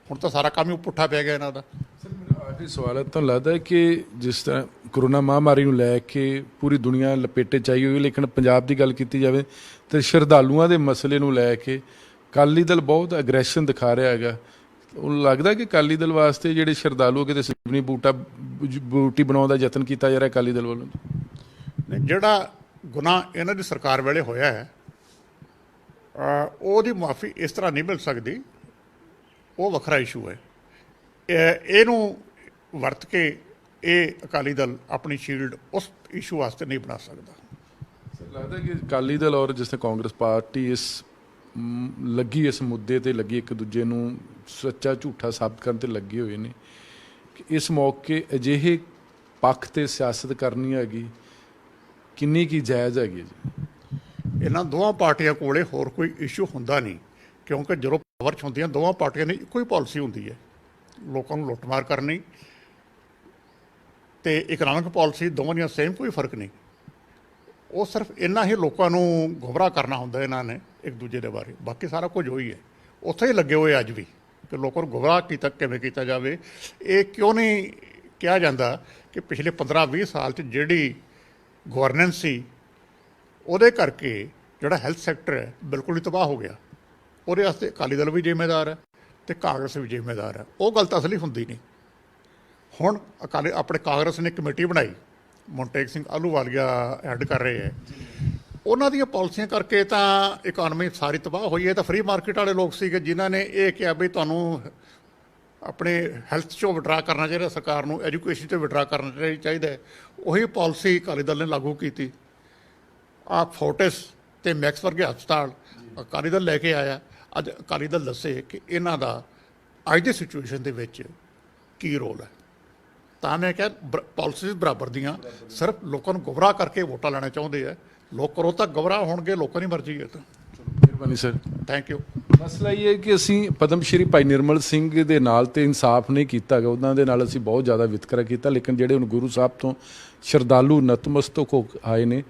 ਹੁਣ ਤਾਂ ਸਾਰਾ ਕੰਮ ਹੀ ਪੁੱਠਾ ਪੈ ਗਿਆ ਇਹਨਾਂ ਦਾ। ਸਰ ਮੇਰਾ ਆਖਰੀ ਸਵਾਲ ਹੈ, ਤੁਹਾਨੂੰ ਲੱਗਦਾ ਹੈ ਕਿ ਜਿਸ ਤਰ੍ਹਾਂ ਕਰੋਨਾ ਮਹਾਮਾਰੀ ਨੂੰ ਲੈ ਕੇ ਪੂਰੀ ਦੁਨੀਆ ਲਪੇਟੇ 'ਚ ਆਈ ਹੋਈ, ਲੇਕਿਨ ਪੰਜਾਬ ਦੀ ਗੱਲ ਕੀਤੀ ਜਾਵੇ ਤਾਂ ਸ਼ਰਧਾਲੂਆਂ ਦੇ ਮਸਲੇ ਨੂੰ ਲੈ ਕੇ ਅਕਾਲੀ ਦਲ ਬਹੁਤ ਅਗਰੈਸ਼ਨ ਦਿਖਾ ਰਿਹਾ ਹੈਗਾ। ਉਹਨੂੰ ਲੱਗਦਾ ਕਿ ਅਕਾਲੀ ਦਲ ਵਾਸਤੇ ਜਿਹੜੇ ਸ਼ਰਧਾਲੂ ਕਿਤੇ ਸਿਵਨੀ ਬੂਟੀ ਬਣਾਉਣ ਦਾ ਯਤਨ ਕੀਤਾ ਜਾ ਰਿਹਾ ਅਕਾਲੀ ਦਲ ਵੱਲੋਂ? ਨਹੀਂ, ਜਿਹੜਾ ਗੁਨਾਹ ਇਹਨਾਂ ਦੀ ਸਰਕਾਰ ਵੇਲੇ ਹੋਇਆ ਹੈ ਉਹਦੀ ਮੁਆਫੀ ਇਸ ਤਰ੍ਹਾਂ ਨਹੀਂ ਮਿਲ ਸਕਦੀ, ਉਹ ਵੱਖਰਾ ਇਸ਼ੂ ਹੈ। ਇਹਨੂੰ ਵਰਤ ਕੇ ਇਹ ਅਕਾਲੀ ਦਲ ਆਪਣੀ ਸ਼ੀਲਡ ਉਸ ਇਸ਼ੂ ਵਾਸਤੇ ਨਹੀਂ ਬਣਾ ਸਕਦਾ। ਸਰ ਲੱਗਦਾ ਕਿ ਅਕਾਲੀ ਦਲ ਔਰ ਜਿਸ ਤਰ੍ਹਾਂ ਕਾਂਗਰਸ ਪਾਰਟੀ ਇਸ ਮੁੱਦੇ ਤੇ ਲੱਗੀ, ਇੱਕ ਦੂਜੇ ਨੂੰ ਸੱਚਾ ਝੂਠਾ ਸਾਬਤ ਕਰਨ ਤੇ ਲੱਗੇ ਹੋਏ ਨੇ, ਕਿ ਇਸ ਮੌਕੇ ਅਜਿਹੇ ਪੱਖ ਤੇ ਸਿਆਸਤ ਕਰਨੀ ਹੈਗੀ ਕਿੰਨੀ ਕੀ ਜਾਇਜ਼ ਹੈਗੀ ਜੀ? ਇਹਨਾਂ ਦੋਵਾਂ ਪਾਰਟੀਆਂ ਕੋਲੇ ਹੋਰ ਕੋਈ ਇਸ਼ੂ ਹੁੰਦਾ ਨਹੀਂ, ਕਿਉਂਕਿ ਜਦੋਂ ਪਾਵਰ 'ਚ ਹੁੰਦੀਆਂ ਦੋਵਾਂ ਪਾਰਟੀਆਂ ਦੀ ਇੱਕੋ ਹੀ ਪਾਲਿਸੀ ਹੁੰਦੀ ਹੈ, ਲੋਕਾਂ ਨੂੰ ਲੁੱਟਮਾਰ ਕਰਨੀ ਤੇ ਇਕਨੋਮਿਕ ਪਾਲਿਸੀ, ਦੋਵਾਂ ਦੀਆਂ ਸੇਮ, ਕੋਈ ਫਰਕ ਨਹੀਂ। ਉਹ ਸਿਰਫ ਇੰਨਾ ਹੀ ਲੋਕਾਂ ਨੂੰ ਗੁੰਮਰਾਹ ਕਰਨਾ ਹੁੰਦਾ ਇਹਨਾਂ ਨੇ ਇੱਕ ਦੂਜੇ ਦੇ ਬਾਰੇ, ਬਾਕੀ ਸਾਰਾ ਕੁਝ ਉਹੀ ਹੈ। ਉੱਥੇ ਹੀ ਲੱਗੇ ਹੋਏ ਅੱਜ ਵੀ ਕਿ ਲੋਕਾਂ ਨੂੰ ਗੁੰਮਰਾਹ ਕਿਵੇਂ ਕੀਤਾ ਜਾਵੇ। ਇਹ ਕਿਉਂ ਨਹੀਂ ਕਿਹਾ ਜਾਂਦਾ ਕਿ ਪਿਛਲੇ 15-20 ਸਾਲ 'ਚ ਜਿਹੜੀ ਗਵਰਨੈਂਸ ਸੀ ਉਹਦੇ ਕਰਕੇ ਜਿਹੜਾ ਹੈਲਥ ਸੈਕਟਰ ਹੈ ਬਿਲਕੁਲ ਹੀ ਤਬਾਹ ਹੋ ਗਿਆ। ਉਹਦੇ ਵਾਸਤੇ ਅਕਾਲੀ ਦਲ ਵੀ ਜ਼ਿੰਮੇਦਾਰ ਹੈ ਤੇ ਕਾਂਗਰਸ ਵੀ ਜ਼ਿੰਮੇਦਾਰ ਹੈ। ਉਹ ਗੱਲ ਤਾਂ ਅਸਲੀ ਹੁੰਦੀ ਨਹੀਂ। ਹੁਣ ਆਪਣੇ ਕਾਂਗਰਸ ਨੇ ਕਮੇਟੀ ਬਣਾਈ, ਮੋਂਟੇਕ ਸਿੰਘ ਆਹਲੂਵਾਲੀਆ ਹੈਡ ਕਰ ਰਹੇ ਹੈ। ਉਹਨਾਂ ਦੀਆਂ ਪਾਲਿਸੀਆਂ ਕਰਕੇ ਤਾਂ ਇਕਾਨਮੀ ਸਾਰੀ ਤਬਾਹ ਹੋਈ ਹੈ। ਤਾਂ ਫਰੀ ਮਾਰਕੀਟ ਵਾਲੇ ਲੋਕ ਸੀਗੇ ਜਿਨ੍ਹਾਂ ਨੇ ਇਹ ਕਿਹਾ ਵੀ ਤੁਹਾਨੂੰ ਆਪਣੇ ਹੈਲਥ 'ਚੋਂ ਵਿਡਰਾ ਕਰਨਾ ਚਾਹੀਦਾ, ਸਰਕਾਰ ਨੂੰ ਐਜੂਕੇਸ਼ਨ 'ਚੋਂ ਵਿਡਰਾ ਕਰਨਾ ਚਾਹੀਦਾ। ਉਹੀ ਪਾਲਿਸੀ ਅਕਾਲੀ ਦਲ ਨੇ ਲਾਗੂ ਕੀਤੀ। ਆਹ ਫੋਰਟਿਸ ਤੇ ਮੈਕਸ ਵਰਗੇ ਹਸਪਤਾਲ ਅਕਾਲੀ ਦਲ ਲੈ ਕੇ ਆਇਆ। ਅੱਜ ਅਕਾਲੀ ਦਲ ਦੱਸੇ ਕਿ ਇਹਨਾਂ ਦਾ ਅੱਜ ਦੀ ਸਿਚੁਏਸ਼ਨ ਦੇ ਵਿੱਚ ਕੀ ਰੋਲ ਹੈ। ਤਾਂ ਮੈਂ ਕਿਹਾ ਪਾਲਿਸੀਜ਼ ਬਰਾਬਰ ਦੀਆਂ, ਸਿਰਫ ਲੋਕਾਂ ਨੂੰ ਗੁੰਮਰਾਹ ਕਰਕੇ ਵੋਟਾਂ ਲੈਣਾ ਚਾਹੁੰਦੇ ਆ। ਲੋਕ ਕਰੋ ਤਾਂ ਗੁੰਮਰਾਹ ਹੋਣਗੇ, ਲੋਕਾਂ ਦੀ ਮਰਜ਼ੀ ਹੈ। ਤਾਂ ਮਿਹਰਬਾਨੀ ਸਰ, ਥੈਂਕ ਯੂ। ਮਸਲਾ ਇਹ ਹੈ ਕਿ ਅਸੀਂ ਪਦਮ ਸ਼੍ਰੀ ਭਾਈ ਨਿਰਮਲ ਸਿੰਘ ਦੇ ਨਾਲ ਤੇ ਇਨਸਾਫ ਨਹੀਂ ਕੀਤਾ ਗਾ, ਉਹਨਾਂ ਦੇ ਨਾਲ ਅਸੀਂ ਬਹੁਤ ਜ਼ਿਆਦਾ ਵਿਤਕਰਾ ਕੀਤਾ, ਲੇਕਿਨ ਜਿਹੜੇ ਹੁਣ ਗੁਰੂ ਸਾਹਿਬ ਤੋਂ ਸ਼ਰਧਾਲੂ ਨਤਮਸਤਕ ਹੋ ਆਏ ਨੇ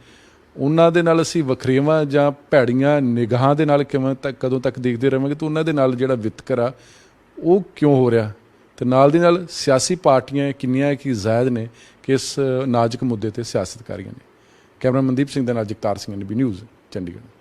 ਉਹਨਾਂ ਦੇ ਨਾਲ ਅਸੀਂ ਵਖਰੇਵਾਂ ਜਾਂ ਭੈੜੀਆਂ ਨਿਗਾਹਾਂ ਦੇ ਨਾਲ ਕਦੋਂ ਤੱਕ ਦੇਖਦੇ ਰਹਾਂਗੇ? ਤਾਂ ਉਹਨਾਂ ਦੇ ਨਾਲ ਜਿਹੜਾ ਵਿਤਕਰਾ ਉਹ ਕਿਉਂ ਹੋ ਰਿਹਾ, ਤੇ ਨਾਲ ਦੀ ਨਾਲ ਸਿਆਸੀ ਪਾਰਟੀਆਂ ਕਿੰਨੀਆਂ ਕੀ ਜ਼ਾਇਦ ਨੇ ਕਿ ਇਸ ਨਾਜ਼ੁਕ ਮੁੱਦੇ ਤੇ ਸਿਆਸਤ ਕਰ ਰਹੀਆਂ ਨੇ? ਕੈਮਰਾ ਮਨਦੀਪ ਸਿੰਘ ਦੇ ਨਾਲ ਜਗਤਾਰ ਸਿੰਘ, NB ਨਿਊਜ਼, ਚੰਡੀਗੜ੍ਹ।